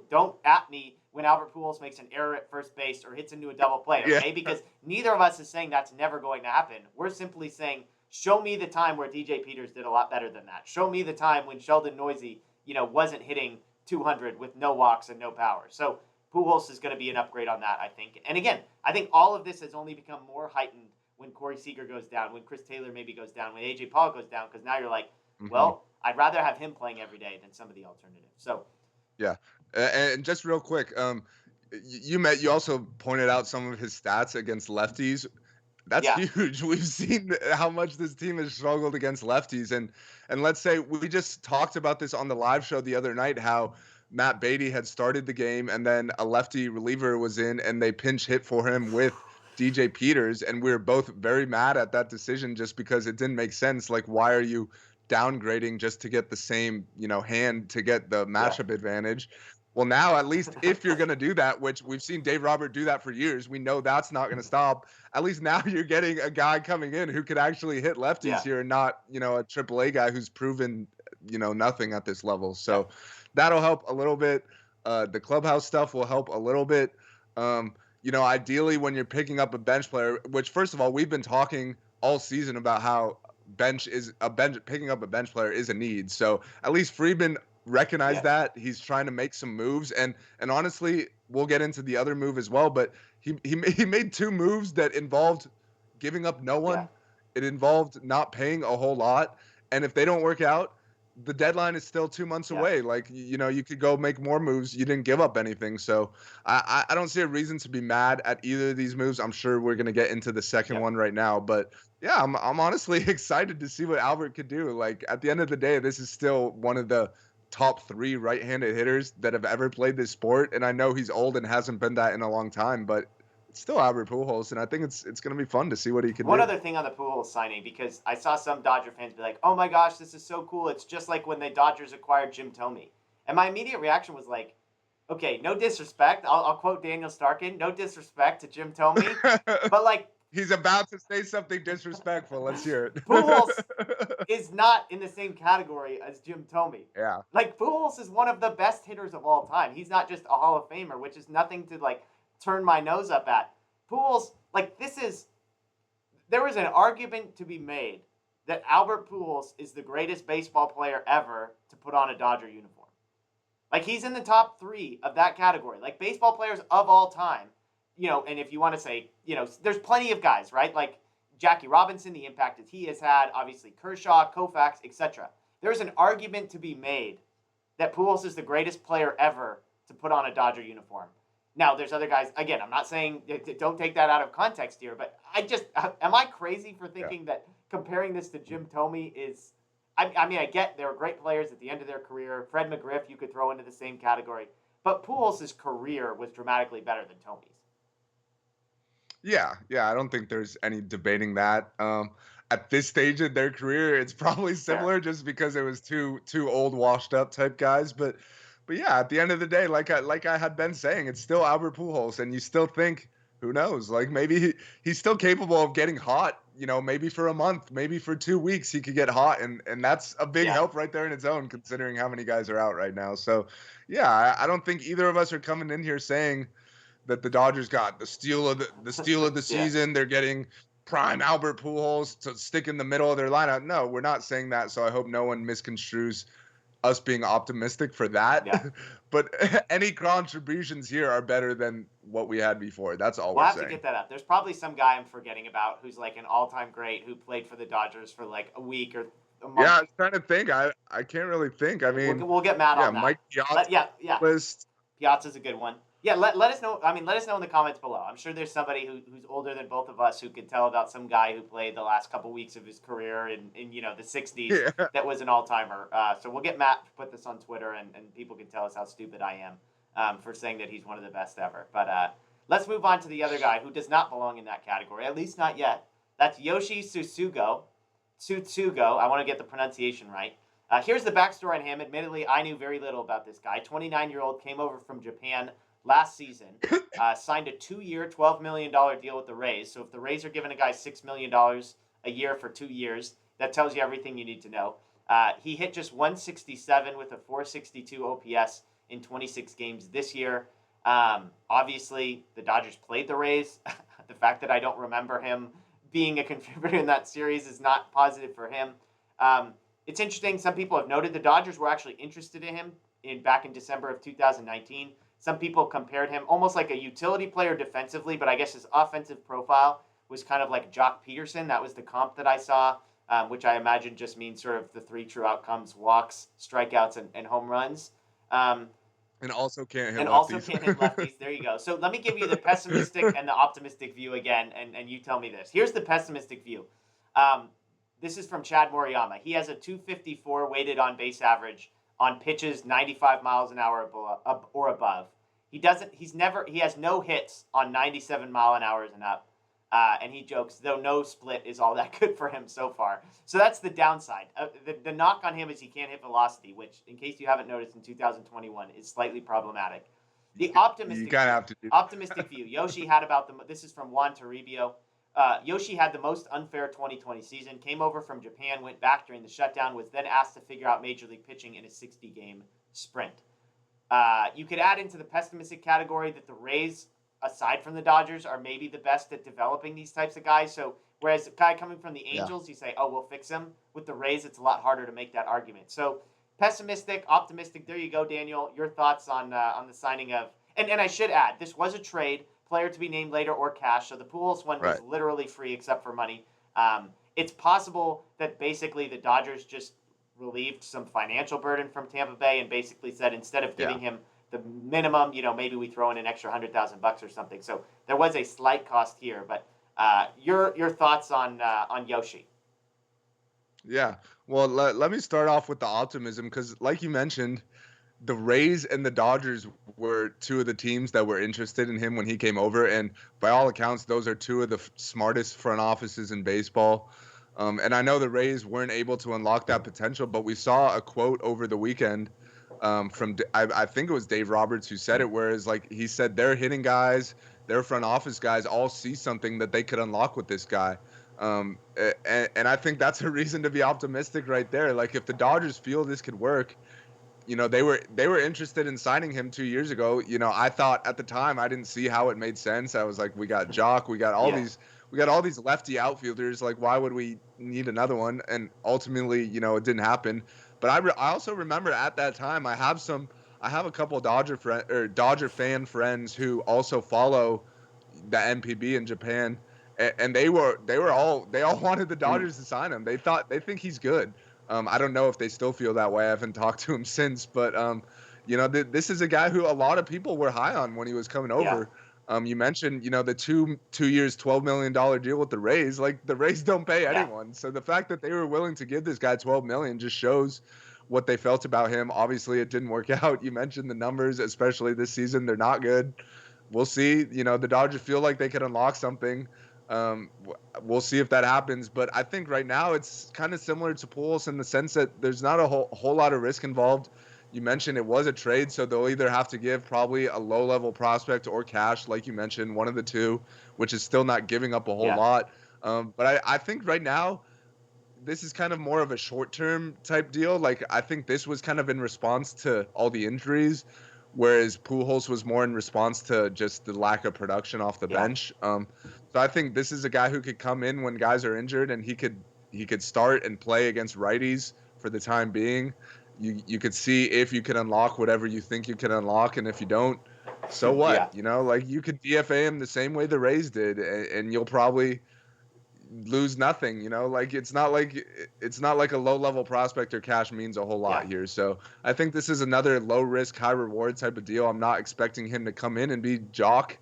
don't at me when Albert Pujols makes an error at first base or hits into a double play, okay? Because neither of us is saying that's never going to happen. We're simply saying, show me the time where DJ Peters did a lot better than that. Show me the time when Sheldon Neuse, wasn't hitting 200 with no walks and no power. So Pujols is going to be an upgrade on that, I think. And again, I think all of this has only become more heightened when Corey Seager goes down, when Chris Taylor maybe goes down, when A.J. Pollock goes down, because now you're like, well, I'd rather have him playing every day than some of the alternatives. So, yeah, and just real quick, you also pointed out some of his stats against lefties. That's huge. We've seen how much this team has struggled against lefties, and let's say we just talked about this on the live show the other night, how Matt Beatty had started the game and then a lefty reliever was in and they pinch hit for him with DJ Peters, and we were both very mad at that decision just because it didn't make sense. Like, why are you downgrading just to get the same, hand to get the matchup advantage? Well, now at least if you're going to do that, which we've seen Dave Robert do that for years, we know that's not going to stop. At least now you're getting a guy coming in who could actually hit lefties here and not, a AAA guy who's proven, nothing at this level. So that'll help a little bit. The clubhouse stuff will help a little bit. Ideally when you're picking up a bench player, which first of all, we've been talking all season about how picking up a bench player is a need. So at least Friedman recognized that. He's trying to make some moves, and honestly, we'll get into the other move as well, but he made two moves that involved giving up no one. It involved not paying a whole lot, and if they don't work out, the deadline is still 2 months away. Like, you could go make more moves. You didn't give up anything. So I don't see a reason to be mad at either of these moves. I'm sure we're going to get into the second one right now, but yeah, I'm honestly excited to see what Albert could do. Like, at the end of the day, this is still one of the top 3 right-handed hitters that have ever played this sport. And I know he's old and hasn't been that in a long time, but it's still Albert Pujols, and I think it's going to be fun to see what he can One do. other thing on the Pujols signing, because I saw some Dodger fans be like, "Oh my gosh, this is so cool! It's just like when the Dodgers acquired Jim Thome," and my immediate reaction was like, "Okay, no disrespect. I'll quote Daniel Starkand. No disrespect to Jim Thome, but like He's about to say something disrespectful. Let's hear it. Pujols is not in the same category as Jim Thome. Yeah. Like Pujols is one of the best hitters of all time. He's not just a Hall of Famer, which is nothing to like turn my nose up at. Pujols, like there is an argument to be made that Albert Pujols is the greatest baseball player ever to put on a Dodger uniform. Like he's in the top 3 of that category. Like baseball players of all time, and if you want to say, there's plenty of guys, right? Like Jackie Robinson, the impact that he has had, obviously Kershaw, Koufax, etc. There's an argument to be made that Pujols is the greatest player ever to put on a Dodger uniform. Now, there's other guys. Again, I'm not saying, don't take that out of context here, but am I crazy for thinking that comparing this to Jim Thome is, I mean, I get they were great players at the end of their career. Fred McGriff, you could throw into the same category, but Pujols' career was dramatically better than Thome's. Yeah, I don't think there's any debating that. At this stage of their career, it's probably similar just because it was two old, washed up type guys. But yeah, at the end of the day, like I had been saying, it's still Albert Pujols, and you still think, who knows? Like maybe he's still capable of getting hot. Maybe for a month, maybe for 2 weeks, he could get hot, and that's a big help right there in its own, considering how many guys are out right now. So, yeah, I don't think either of us are coming in here saying that the Dodgers got the steal of the season. They're getting prime Albert Pujols to stick in the middle of their lineup. No, we're not saying that. So I hope no one misconstrues us being optimistic for that. Yeah. But any contributions here are better than what we had before. That's all we're saying. We'll have to get that up. There's probably some guy I'm forgetting about who's like an all-time great who played for the Dodgers for like a week or a month. Yeah, I was trying to think. I can't really think. I mean, we'll get Matt on that. Mike Piazza. Piazza's a good one. Yeah, let us know. I mean, let us know in the comments below. I'm sure there's somebody who's older than both of us who could tell about some guy who played the last couple weeks of his career in the 60s that was an all-timer. So we'll get Matt to put this on Twitter, and people can tell us how stupid I am for saying that he's one of the best ever. But let's move on to the other guy who does not belong in that category, at least not yet. That's Yoshi Susugo. I want to get the pronunciation right. Here's the backstory on him. Admittedly, I knew very little about this guy. 29-year-old, came over from Japan last season, signed a 2-year, $12 million deal with the Rays. So if the Rays are giving a guy $6 million a year for 2 years, that tells you everything you need to know. He hit just 167 with a 462 OPS in 26 games this year. Obviously, the Dodgers played the Rays. The fact that I don't remember him being a contributor in that series is not positive for him. It's interesting. Some people have noted the Dodgers were actually interested in him back in December of 2019. Some people compared him almost like a utility player defensively, but I guess his offensive profile was kind of like Jock Peterson. That was the comp that I saw, which I imagine just means sort of the 3 true outcomes: walks, strikeouts, and home runs. And also can't hit lefties. There you go. So let me give you the pessimistic and the optimistic view again, and you tell me this. Here's the pessimistic view. This is from Chad Moriyama. He has a 254 weighted on base average on pitches 95 miles an hour or above. He has no hits on 97 mile an hour and up. And he jokes, though no split is all that good for him so far. So that's the downside. The knock on him is he can't hit velocity, which, in case you haven't noticed, in 2021 is slightly problematic. The optimistic view. Yoshi had this is from Juan Toribio. Yoshi had the most unfair 2020 season, came over from Japan, went back during the shutdown, was then asked to figure out Major League pitching in a 60-game sprint. You could add into the pessimistic category that the Rays, aside from the Dodgers, are maybe the best at developing these types of guys. So whereas a guy coming from the Angels, you say, oh, we'll fix him. With the Rays, it's a lot harder to make that argument. So pessimistic, optimistic, there you go, Daniel. Your thoughts on the signing of – and I should add, this was a trade, player to be named later or cash. So the Pujols one was literally free except for money. It's possible that basically the Dodgers just relieved some financial burden from Tampa Bay and basically said instead of giving him the minimum, maybe we throw in an extra $100,000 or something. So there was a slight cost here. But your thoughts on Yoshi? Yeah. Well, let me start off with the optimism because, like you mentioned, the Rays and the Dodgers were two of the teams that were interested in him when he came over, and by all accounts, those are two of the smartest front offices in baseball. And I know the Rays weren't able to unlock that potential, but we saw a quote over the weekend I think it was Dave Roberts who said it, whereas like he said their hitting guys, their front office guys all see something that they could unlock with this guy. And I think that's a reason to be optimistic right there. Like if the Dodgers feel this could work, they were interested in signing him 2 years ago. I thought at the time I didn't see how it made sense. I was like, we got Jock, Yeah. we got all these lefty outfielders. Like, why would we need another one? And ultimately, it didn't happen. But I also remember at that time I have a couple Dodger fan friends who also follow the NPB in Japan, and they all wanted the Mm. Dodgers to sign him. They think he's good. I don't know if they still feel that way. I haven't talked to him since, but this is a guy who a lot of people were high on when he was coming Yeah. over. You mentioned, the two years, $12 million deal with the Rays. Like the Rays don't pay Yeah. anyone, so the fact that they were willing to give this guy $12 million just shows what they felt about him. Obviously, it didn't work out. You mentioned the numbers, especially this season; they're not good. We'll see. The Dodgers feel like they could unlock something. We'll see if that happens. But I think right now it's kind of similar to Pujols in the sense that there's not a whole lot of risk involved. You mentioned it was a trade, so they'll either have to give probably a low-level prospect or cash, like you mentioned, one of the two, which is still not giving up a whole Yeah. lot. But I think right now this is kind of more of a short-term type deal. Like I think this was kind of in response to all the injuries, whereas Pujols was more in response to just the lack of production off the Yeah. bench. So I think this is a guy who could come in when guys are injured, and he could start and play against righties for the time being. You could see if you can unlock whatever you think you can unlock, and if you don't, so Yeah. what? Like you could DFA him the same way the Rays did, and you'll probably lose nothing. Like it's not like a low level prospect or cash means a whole Yeah. lot here. So I think this is another low risk high reward type of deal. I'm not expecting him to come in and be Jock.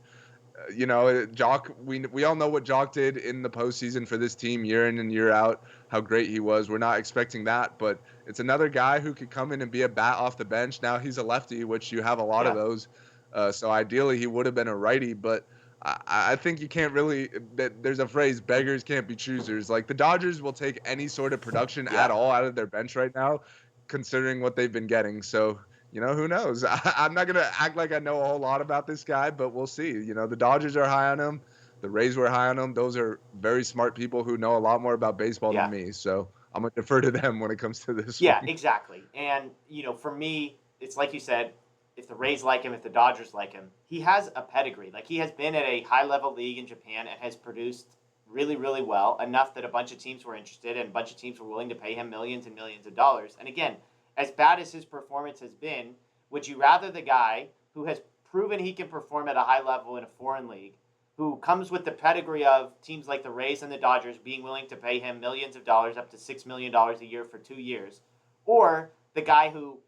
Jock, we all know what Jock did in the postseason for this team year in and year out, how great he was. We're not expecting that, but it's another guy who could come in and be a bat off the bench. Now he's a lefty, which you have a lot of Yeah. those. So ideally he would have been a righty, but I think you can't really. There's a phrase: beggars can't be choosers. Like the Dodgers will take any sort of production at Yeah. all out of their bench right now, considering what they've been getting. So who knows? I'm not gonna act like I know a whole lot about this guy, but we'll see. The Dodgers are high on him. The Rays were high on him. Those are very smart people who know a lot more about baseball than Yeah. me. So I'm gonna defer to them when it comes to this Yeah, one. exactly. And, for me, it's like you said, if the Rays like him, if the Dodgers like him, he has a pedigree. Like, he has been at a high level league in Japan and has produced really, really well, enough that a bunch of teams were interested and a bunch of teams were willing to pay him millions and millions of dollars. And again, as bad as his performance has been, would you rather the guy who has proven he can perform at a high level in a foreign league, who comes with the pedigree of teams like the Rays and the Dodgers being willing to pay him millions of dollars, up to $6 million a year for 2 years, or the guy who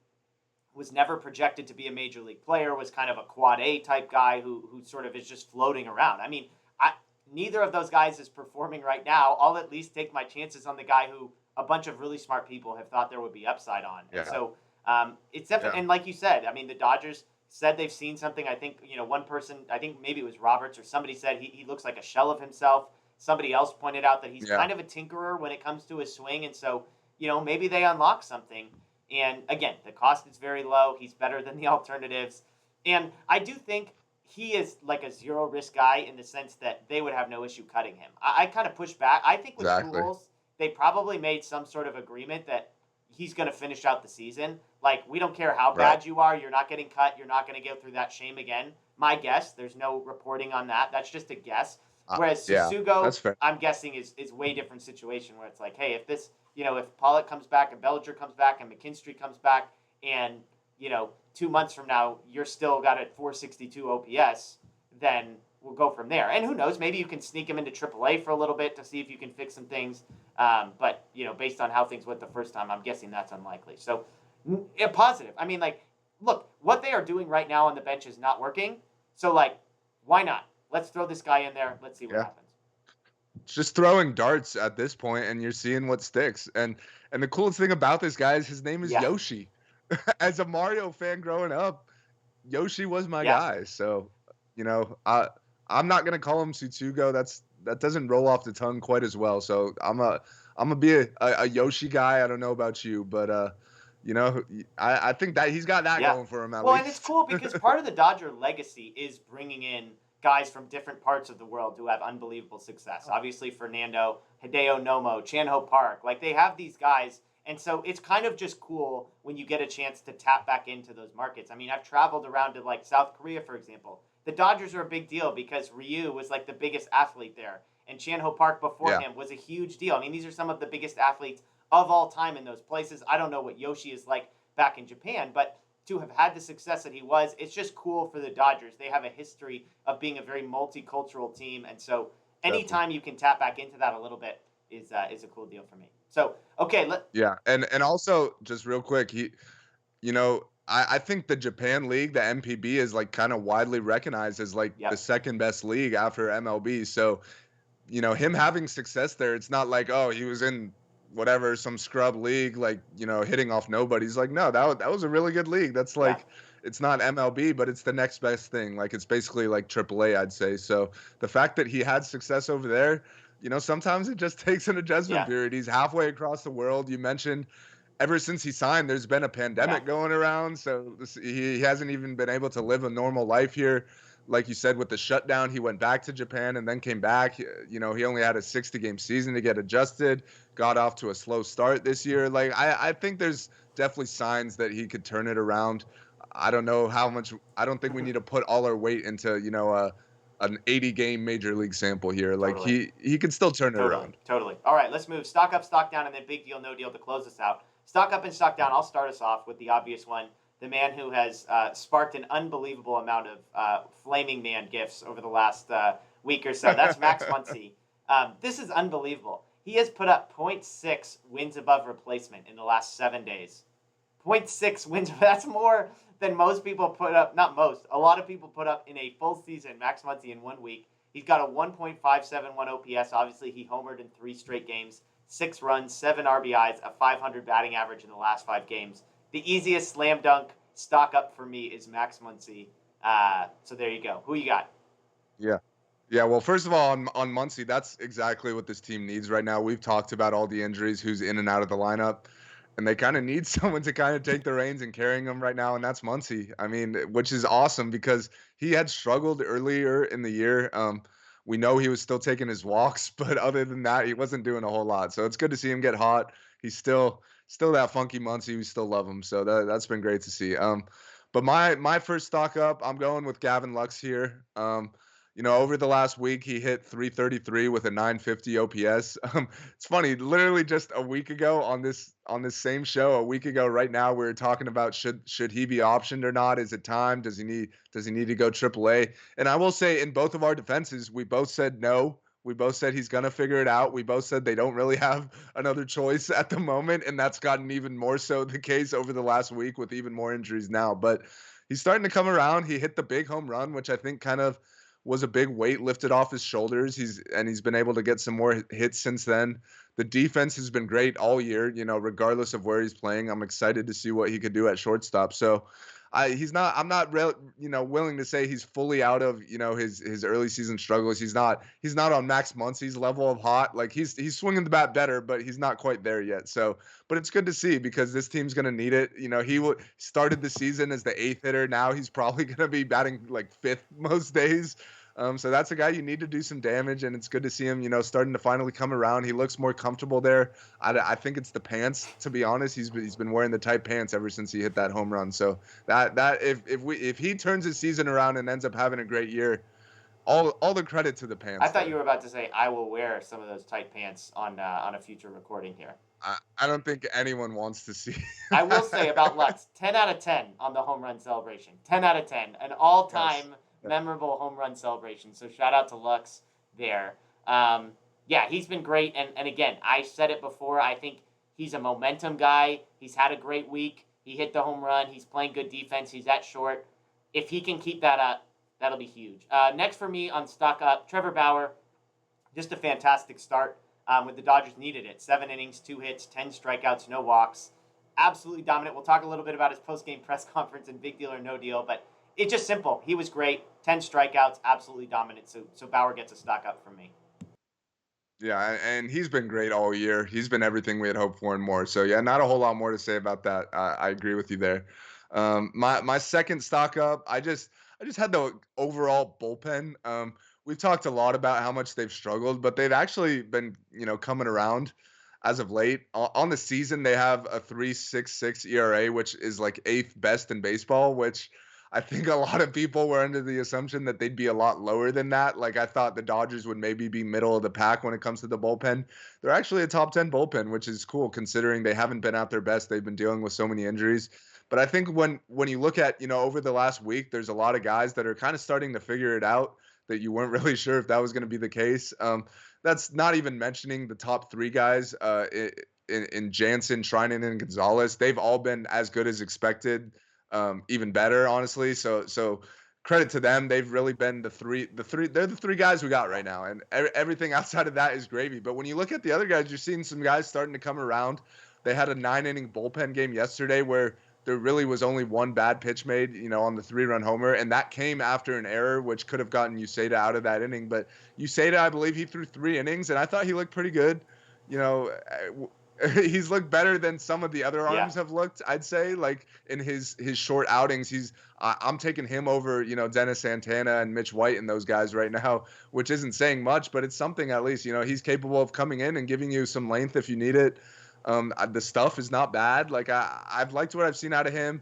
was never projected to be a major league player, was kind of a quad A type guy who sort of is just floating around? I mean, neither of those guys is performing right now. I'll at least take my chances on the guy who a bunch of really smart people have thought there would be upside on. And Yeah, so it's definitely, yeah, and like you said, I mean, the Dodgers said they've seen something. I think, one person, I think maybe it was Roberts or somebody, said he looks like a shell of himself. Somebody else pointed out that he's yeah. kind of a tinkerer when it comes to his swing. And so, maybe they unlock something. And again, the cost is very low. He's better than the alternatives. And I do think he is like a zero risk guy in the sense that they would have no issue cutting him. I kind of push back. I think with Exactly. Pujols, they probably made some sort of agreement that he's going to finish out the season. Like, we don't care how Right. bad you are. You're not getting cut. You're not going to go through that shame again. My guess, there's no reporting on that. That's just a guess. Whereas Yeah, Susugo, that's fair. I'm guessing is way different situation where it's like, hey, if this, if Pollock comes back and Bellinger comes back and McKinstry comes back, and 2 months from now you're still got a 462 OPS, then we'll go from there. And who knows, maybe you can sneak him into AAA for a little bit to see if you can fix some things. But based on how things went the first time, I'm guessing that's unlikely. So, positive. I mean, like, look, what they are doing right now on the bench is not working. So, like, why not? Let's throw this guy in there. Let's see what Yeah. happens. just throwing darts at this point, and you're seeing what sticks. And the coolest thing about this guy is his name is Yeah. Yoshi. As a Mario fan growing up, Yoshi was my Yeah. guy. So, you know, I'm not gonna call him Susugo. That doesn't roll off the tongue quite as well. So I'm gonna be a Yoshi guy. I don't know about you, but you know, I think that he's got that Yeah. going for him at Well, and it's least. cool because part of the Dodger legacy is bringing in guys from different parts of the world who have unbelievable success. Obviously, Fernando, Hideo Nomo, Chan-Ho Park, like they have these guys. And so it's kind of just cool when you get a chance to tap back into those markets. I mean, I've traveled around to like South Korea, for example. The Dodgers are a big deal because Ryu was like the biggest athlete there. And Chan-Ho Park before Yeah. him was a huge deal. I mean, these are some of the biggest athletes of all time in those places. I don't know what Yoshi is like back in Japan, but to have had the success that he was, it's just cool for the Dodgers. They have a history of being a very multicultural team, and so anytime you can tap back into that a little bit is a cool deal for me. So okay, Yeah, and also just real quick, you know, I think the Japan League, the MPB, is like kind of widely recognized as like the yep, second best league after MLB. So, you know, him having success there, it's not like, oh, he was in whatever some scrub league, like, you know, hitting off nobody. He's like, no, that was a really good league. That's yeah, like, it's not MLB, but it's the next best thing. Like, it's basically like AAA, I'd say. So the fact that he had success over there, you know, sometimes it just takes an adjustment yeah, period. He's halfway across the world. You mentioned ever since he signed, there's been a yeah, pandemic going around, so he hasn't even been able to live a normal life here. Like you said, with the shutdown, he went back to Japan and then came back. You know, he only had a 60-game season to get adjusted. Got off to a slow start this year. Like I think there's definitely signs that he could turn it around. I don't know how much. I don't think we need to put all our weight into an 80-game major league sample here. Like totally. he could still turn it Totally, around. totally. All right, let's move. Stock up, stock down, and then big deal, no deal to close us out. Stock up and stock down. I'll start us off with the obvious one. The man who has sparked an unbelievable amount of Flaming Man gifts over the last week or so. That's Max Muncie. This is unbelievable. He has put up .6 wins above replacement in the last 7 days. .6 wins. That's more than most people put up. Not most. A lot of people put up in a full season. Max Muncy in 1 week. He's got a 1.571 OPS. Obviously, he homered in 3 straight games, 6 runs, 7 RBIs, a 500 batting average in the last 5 games. The easiest slam dunk stock up for me is Max Muncy. So there you go. Who you got? Yeah. Yeah, well, first of all, on Muncie, that's exactly what this team needs right now. We've talked about all the injuries, who's in and out of the lineup, and they kind of need someone to kind of take the reins and carrying them right now, and that's Muncie. I mean, which is awesome because he had struggled earlier in the year. We know he was still taking his walks, but other than that, he wasn't doing a whole lot. So it's good to see him get hot. He's still that funky Muncie. We still love him. So that's been great to see. But my first stock up, I'm going with Gavin Lux here. You know, over the last week, he hit 333 with a 950 OPS. It's funny, literally just a week ago on this same show, a week ago right now, we were talking about should he be optioned or not? Is it time? Does he need to go AAA? And I will say, in both of our defenses, we both said no. We both said he's gonna figure it out. We both said they don't really have another choice at the moment, and that's gotten even more so the case over the last week with even more injuries now. But he's starting to come around. He hit the big home run, which I think kind of was a big weight lifted off his shoulders. He's been able to get some more hits since then. The defense has been great all year, you know, regardless of where he's playing. I'm excited to see what he could do at shortstop. So I'm not willing to say he's fully out of, you know, his early season struggles. He's not on Max Muncy's level of hot. Like he's swinging the bat better, but he's not quite there yet. So, but it's good to see because this team's going to need it. You know, started the season as the 8th hitter. Now he's probably going to be batting like 5th most days. So that's a guy you need to do some damage, and it's good to see him, you know, starting to finally come around. He looks more comfortable there. I think it's the pants, to be honest. He's been wearing the tight pants ever since he hit that home run. So that if he turns his season around and ends up having a great year, all the credit to the I pants thought there. you were about to say I will wear some of those tight pants on a future recording here. I don't think anyone wants to see. I will say about Lutz, 10 out of 10 on the home run celebration. 10 out of 10. An all-time Yes. memorable home run celebration. So shout out to Lux there. Yeah, he's been great. And again, I said it before. I think he's a momentum guy. He's had a great week. He hit the home run. He's playing good defense. He's at short. If he can keep that up, that'll be huge. Next for me on stock up, Trevor Bauer. just a fantastic start when the Dodgers needed it. 7 innings, 2 hits, 10 strikeouts, no walks. Absolutely dominant. We'll talk a little bit about his post-game press conference and big deal or no deal, but it's just simple. He was great. 10 strikeouts, absolutely dominant. So Bauer gets a stock up from me. Yeah, and he's been great all year. He's been everything we had hoped for and more. So yeah, not a whole lot more to say about that. I agree with you there. My second stock up, I just had the overall bullpen. We've talked a lot about how much they've struggled, but they've actually been coming around as of late. On the season, they have a 3.66 ERA, which is like eighth best in baseball, which I think a lot of people were under the assumption that they'd be a lot lower than that. Like I thought the Dodgers would maybe be middle of the pack when it comes to the bullpen. They're actually a top 10 bullpen, which is cool considering they haven't been at their best. They've been dealing with so many injuries. But I think when you look at, over the last week, there's a lot of guys that are kind of starting to figure it out that you weren't really sure if that was going to be the case. That's not even mentioning the top 3 guys in Jansen, Treinen, and Gonzalez. They've all been as good as expected. Even better, honestly. So credit to them. They've really been the three. They're the 3 guys we got right now, and everything outside of that is gravy. But when you look at the other guys, you're seeing some guys starting to come around. They had a 9-inning bullpen game yesterday where there really was only one bad pitch made, on the 3-run homer, and that came after an error which could have gotten Uceda out of that inning. But Uceda, I believe he threw 3 innings, and I thought he looked pretty good. You know, he's looked better than some of the other arms have looked, I'd say. Like in his short outings, I'm taking him over, Dennis Santana and Mitch White and those guys right now, which isn't saying much, but it's something at least. He's capable of coming in and giving you some length if you need it. The stuff is not bad. Like I've liked what I've seen out of him.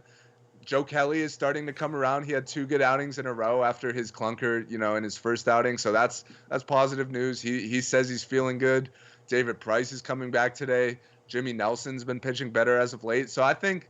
Joe Kelly is starting to come around. He had 2 good outings in a row after his clunker, in his first outing. So that's positive news. He says he's feeling good. David Price is coming back today. Jimmy Nelson's been pitching better as of late. So I think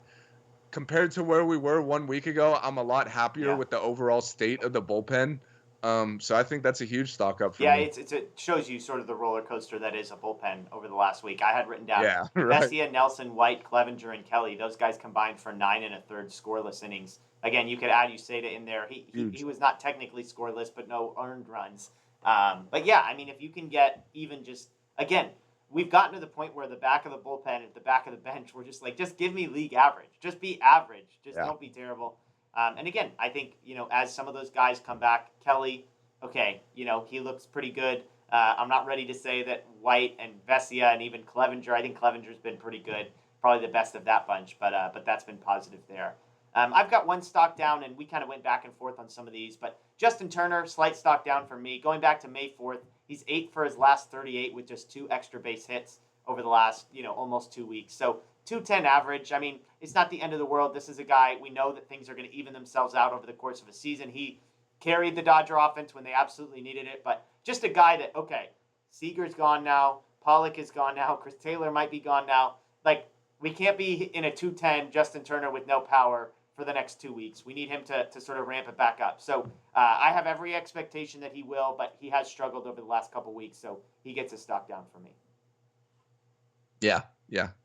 compared to where we were 1 week ago, I'm a lot happier with the overall state of the bullpen. So I think that's a huge stock up for me. It shows you sort of the roller coaster that is a bullpen over the last week. I had written down right. Vesia, Nelson, White, Clevenger, and Kelly. Those guys combined for 9 1/3 scoreless innings. Again, you could add Uceda in there. He was not technically scoreless, but no earned runs. But yeah, I mean, if you can get even just, again, we've gotten to the point where the back of the bullpen at the back of the bench, we're just like, just give me league average. Just be average. Just don't be terrible. And again, I think, as some of those guys come back, Kelly, okay, he looks pretty good. I'm not ready to say that White and Vesia and even Clevenger. I think Clevenger's been pretty good, probably the best of that bunch, but that's been positive there. I've got one stock down, and we kind of went back and forth on some of these, but Justin Turner, slight stock down for me. Going back to May 4th, he's 8 for his last 38 with just 2 extra base hits over the last, almost 2 weeks. So 210 average. I mean, it's not the end of the world. This is a guy, we know that things are going to even themselves out over the course of a season. He carried the Dodger offense when they absolutely needed it, but just a guy that, okay, Seager's gone now, Pollock is gone now, Chris Taylor might be gone now. Like, we can't be in a 210 Justin Turner with no power for the next 2 weeks. We need him to sort of ramp it back up. So I have every expectation that he will, but he has struggled over the last couple weeks, so he gets a stock down for me. Yeah.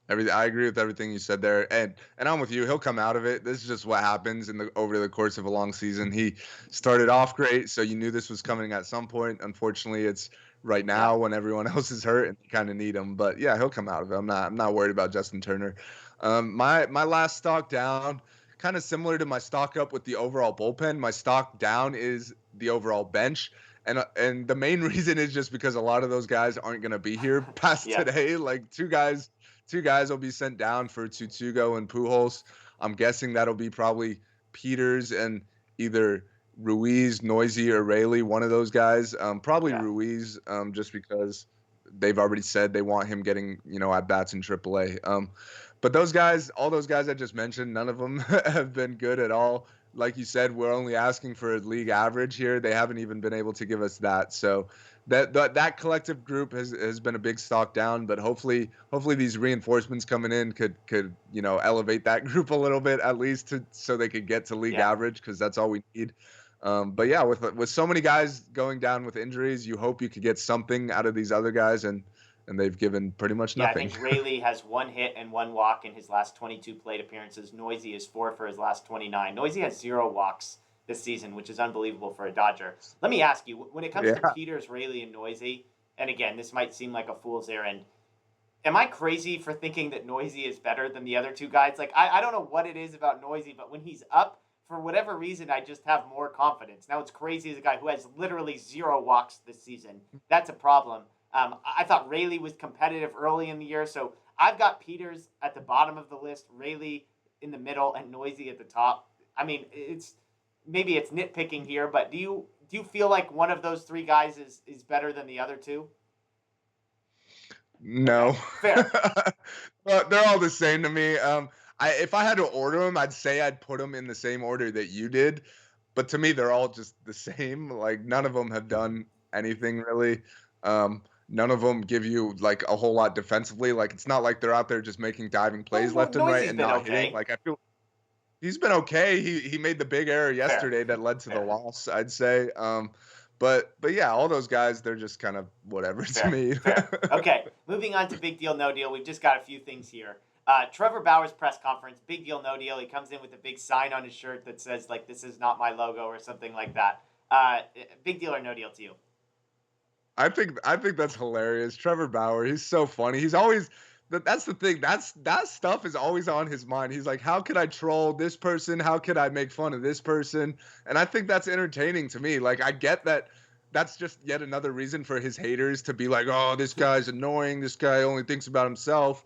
I agree with everything you said there, and I'm with you. He'll come out of it. This is just what happens over the course of a long season. He started off great, so you knew this was coming at some point. Unfortunately, it's right now when everyone else is hurt and you kind of need him. But yeah, he'll come out of it. I'm not worried about Justin Turner. My last stock down, kind of similar to my stock up with the overall bullpen. My stock down is the overall bench. And the main reason is just because a lot of those guys aren't going to be here past today. Like two guys will be sent down for Susugo and Pujols. I'm guessing that'll be probably Peters and either Ruiz, Noisy, or Rayleigh, one of those guys. Probably Ruiz, just because they've already said they want him getting, at bats in AAA. But those guys, all those guys I just mentioned, none of them have been good at all. Like you said, we're only asking for a league average here. They haven't even been able to give us that. So that collective group has been a big stock down, but hopefully these reinforcements coming in could elevate that group a little bit at least so they could get to league average, because that's all we need. But yeah, with so many guys going down with injuries, you hope you could get something out of these other guys, and they've given pretty much nothing. I think Rayleigh has 1 hit and 1 walk in his last 22 plate appearances. Noisy is 4 for his last 29. Noisy has 0 walks this season, which is unbelievable for a Dodger. Let me ask you, when it comes to Peters, Rayleigh, and Noisy, and again, this might seem like a fool's errand. Am I crazy for thinking that Noisy is better than the other two guys? Like, I don't know what it is about Noisy, but when he's up, for whatever reason, I just have more confidence. Now, it's crazy as a guy who has literally 0 walks this season. That's a problem. I thought Rayleigh was competitive early in the year, so I've got Peters at the bottom of the list, Rayleigh in the middle, and Noisy at the top. I mean, maybe it's nitpicking here, but do you feel like one of those 3 guys is better than the other 2? No. Okay, fair. Well, they're all the same to me. If I had to order them, I'd say I'd put them in the same order that you did. But to me, they're all just the same. Like, none of them have done anything really. None of them give you like a whole lot defensively. Like, it's not like they're out there just making diving plays Well, left and right Noisy's and been not okay. hitting. Like, I feel he's been okay. He made the big error yesterday that led to the loss, I'd say. But yeah, all those guys, they're just kind of whatever to me. Fair. Okay, moving on to big deal, no deal. We've just got a few things here. Trevor Bauer's press conference, big deal, no deal. He comes in with a big sign on his shirt that says, like, this is not my logo or something like that. Big deal or no deal to you? I think that's hilarious. Trevor Bauer, he's so funny. He's always that's the thing. That stuff is always on his mind. He's like, how could I troll this person? How could I make fun of this person? And I think that's entertaining to me. Like, I get that that's just yet another reason for his haters to be like, oh, this guy's annoying. This guy only thinks about himself.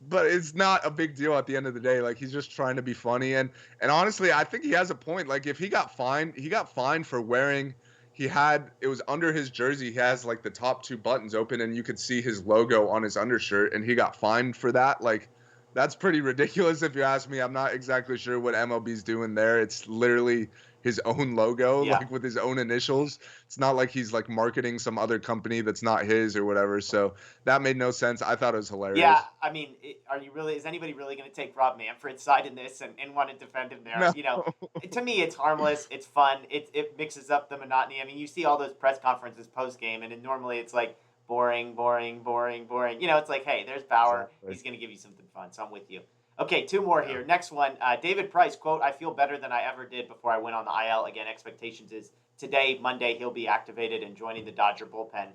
But it's not a big deal at the end of the day. Like, he's just trying to be funny. And honestly, I think he has a point. Like, if he got fined for wearing it was under his jersey. He has like the top 2 buttons open and you could see his logo on his undershirt, and he got fined for that. Like, that's pretty ridiculous if you ask me. I'm not exactly sure what MLB's doing there. It's literally his own logo, like with his own initials. It's not like he's like marketing some other company that's not his or whatever. So that made no sense. I thought it was hilarious. Yeah, I mean, is anybody really going to take Rob Manfred's side in this and want to defend him there? No. You know, to me, it's harmless. It's fun. It mixes up the monotony. I mean, you see all those press conferences post game, and normally it's like boring, boring, boring, boring. You know, it's like, hey, there's Bauer. Exactly. He's going to give you something fun. So I'm with you. Okay, 2 more here. Next one, David Price, quote, I feel better than I ever did before I went on the IL. Again, expectations is today, Monday, he'll be activated and joining the Dodger bullpen.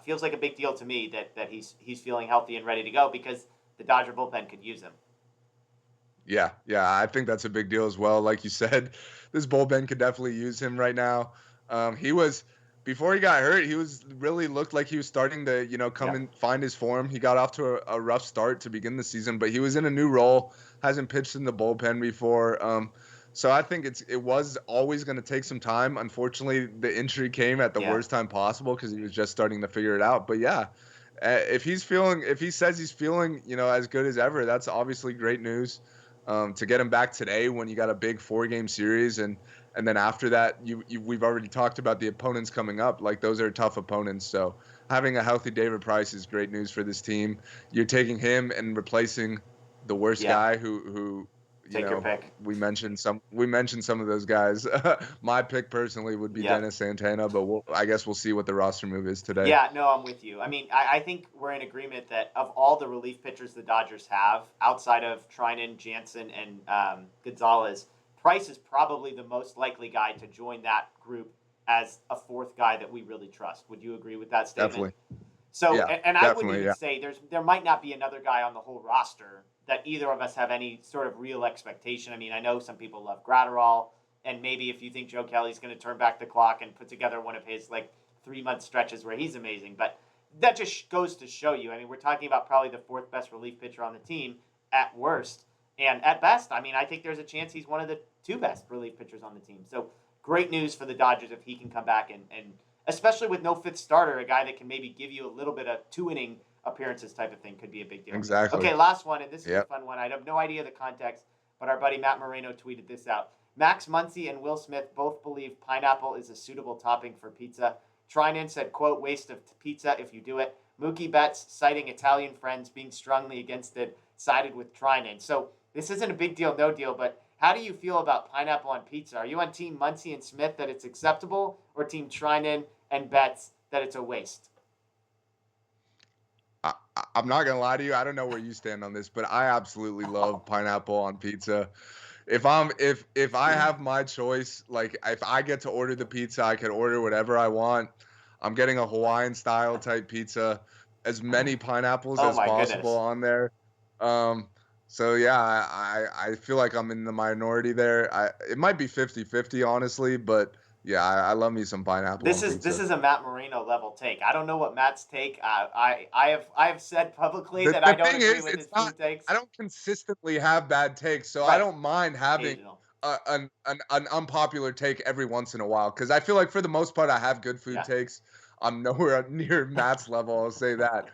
Feels like a big deal to me that he's feeling healthy and ready to go because the Dodger bullpen could use him. Yeah, I think that's a big deal as well. Like you said, this bullpen could definitely use him right now. Before he got hurt, he really looked like he was starting to, come and find his form. He got off to a rough start to begin the season, but he was in a new role, hasn't pitched in the bullpen before. So I think it was always going to take some time. Unfortunately, the injury came at the worst time possible because he was just starting to figure it out. But yeah, if he says he's feeling, as good as ever, that's obviously great news. To get him back today when you got a big 4-game series and then after that, we've already talked about the opponents coming up. Like, those are tough opponents. So having a healthy David Price is great news for this team. You're taking him and replacing the worst guy who your pick. We mentioned some of those guys. My pick personally would be Dennis Santana, but I guess we'll see what the roster move is today. Yeah, no, I'm with you. I mean, I think we're in agreement that of all the relief pitchers the Dodgers have, outside of Trinan, Jansen, and Gonzalez, Price is probably the most likely guy to join that group as a 4th guy that we really trust. Would you agree with that statement? Definitely. So, and I wouldn't even say there might not be another guy on the whole roster that either of us have any sort of real expectation. I mean, I know some people love Gratterall, and maybe if you think Joe Kelly's going to turn back the clock and put together one of his like 3-month stretches where he's amazing, but that just goes to show you. I mean, we're talking about probably the 4th best relief pitcher on the team at worst. And at best, I mean, I think there's a chance he's one of the 2 best relief pitchers on the team. So great news for the Dodgers if he can come back and especially with no 5th starter, a guy that can maybe give you a little bit of 2-inning appearances type of thing could be a big deal. Exactly. Okay, last one, and this is a fun one. I have no idea the context, but our buddy Matt Moreno tweeted this out. Max Muncie and Will Smith both believe pineapple is a suitable topping for pizza. Trinan said, quote, waste of pizza if you do it. Mookie Betts, citing Italian friends being strongly against it, sided with Trinan. So this isn't a big deal, no deal, but how do you feel about pineapple on pizza? Are you on Team Muncie and Smith that it's acceptable, or Team Trinan and Betts that it's a waste? I'm not gonna lie to you. I don't know where you stand on this, but I absolutely love pineapple on pizza. If I have my choice, like if I get to order the pizza, I can order whatever I want. I'm getting a Hawaiian style type pizza, as many pineapples Oh as my possible goodness. on there. So yeah, I feel like I'm in the minority there. It might be 50-50 honestly, but yeah, I love me some pineapple This on is pizza. a Matt Marino level take. I don't know what Matt's take. I have said publicly that The I don't thing agree is, with it's his not. food takes. I don't consistently have bad takes, so I Right. don't mind having Occasional. an unpopular take every once in a while. Because I feel like for the most part, I have good food Yeah. takes. I'm nowhere near Matt's level. I'll say that.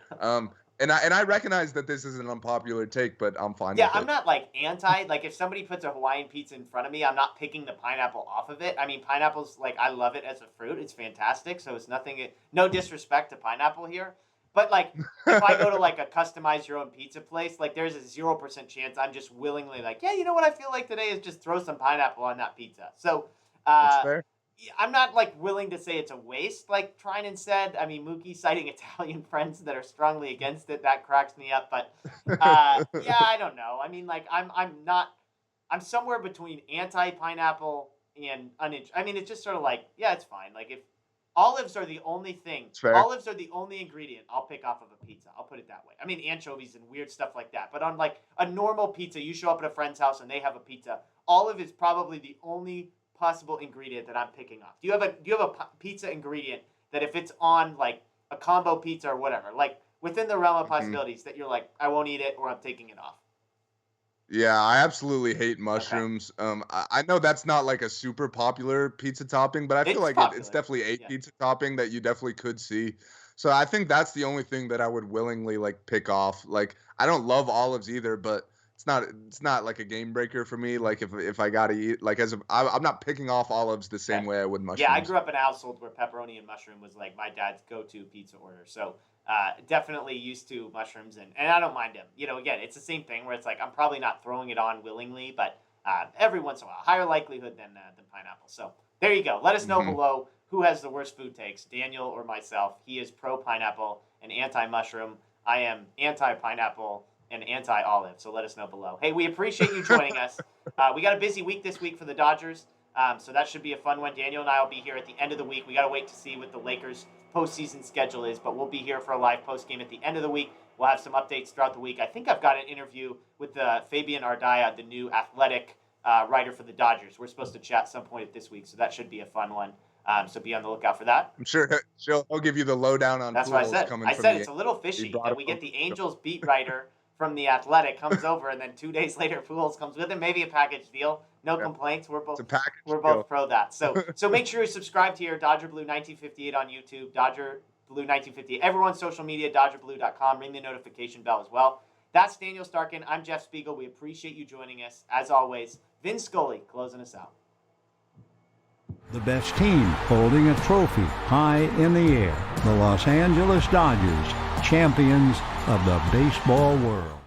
And I recognize that this is an unpopular take, but I'm fine Yeah, with I'm it. not like anti. Like if somebody puts a Hawaiian pizza in front of me, I'm not picking the pineapple off of it. I mean, pineapple's like I love it as a fruit. It's fantastic. So it's nothing. No disrespect to pineapple here, but like if I go to like a customize your own pizza place, like there's a 0% chance I'm just willingly like, yeah, you know what I feel like today is just throw some pineapple on that pizza. So That's uh, fair. I'm not like willing to say it's a waste. Like trying instead. I mean, Mookie citing Italian friends that are strongly against it. That cracks me up. But yeah, I don't know. I mean, like I'm not. I'm somewhere between anti pineapple and uninterested. I mean, it's just sort of like yeah, it's fine. Like if olives are the only thing, It's fair. olives are the only ingredient I'll pick off of a pizza. I'll put it that way. I mean, anchovies and weird stuff like that. But on like a normal pizza, you show up at a friend's house and they have a pizza. Olive is probably the only possible ingredient that I'm picking off. Do you have a pizza ingredient that if it's on like a combo pizza or whatever, like within the realm of Mhm. possibilities that you're like I won't eat it or I'm taking it off? Yeah, I absolutely hate Okay, mushrooms. I know that's not like a super popular pizza topping, but I feel it's like it's popular. definitely a Yeah, pizza topping that you definitely could see. So I think that's the only thing that I would willingly like pick off. Like I don't love olives either, but it's not like a game breaker for me. Like if I gotta eat like I'm not picking off olives the okay. same way I would Yeah, I mushrooms. grew up in a household where pepperoni and mushroom was like my dad's go-to pizza order. So definitely used to mushrooms and I don't mind them. You know, again, it's the same thing where it's like I'm probably not throwing it on willingly, but every once in a while, higher likelihood than pineapple. So there you go. Let us know Hmm. below who has the worst food takes, Daniel or myself. He is pro pineapple and anti mushroom. I am anti pineapple and anti olive. So let us know below. Hey, we appreciate you joining us. We got a busy week this week for the Dodgers. So that should be a fun one. Daniel and I will be here at the end of the week. We got to wait to see what the Lakers' postseason schedule is, but we'll be here for a live post game at the end of the week. We'll have some updates throughout the week. I think I've got an interview with Fabian Ardaya, the new athletic writer for the Dodgers. We're supposed to chat some point this week, so that should be a fun one. So be on the lookout for that. I'm sure he'll give you the lowdown on That's what I Pujols said. coming I from said the. it's a little He fishy brought that him we get over. the Angels beat writer from the Athletic comes over, and then 2 days later, Pujols comes with him. Maybe a package deal. No Yeah, complaints. it's a package We're deal. both pro that. So make sure you subscribe here. Dodger Blue 1958 on YouTube. Dodger Blue 1958. Everyone's social media. DodgerBlue.com. Ring the notification bell as well. That's Daniel Starkand. I'm Jeff Spiegel. We appreciate you joining us as always. Vin Scully closing us out. The best team holding a trophy high in the air. The Los Angeles Dodgers, champions of the baseball world.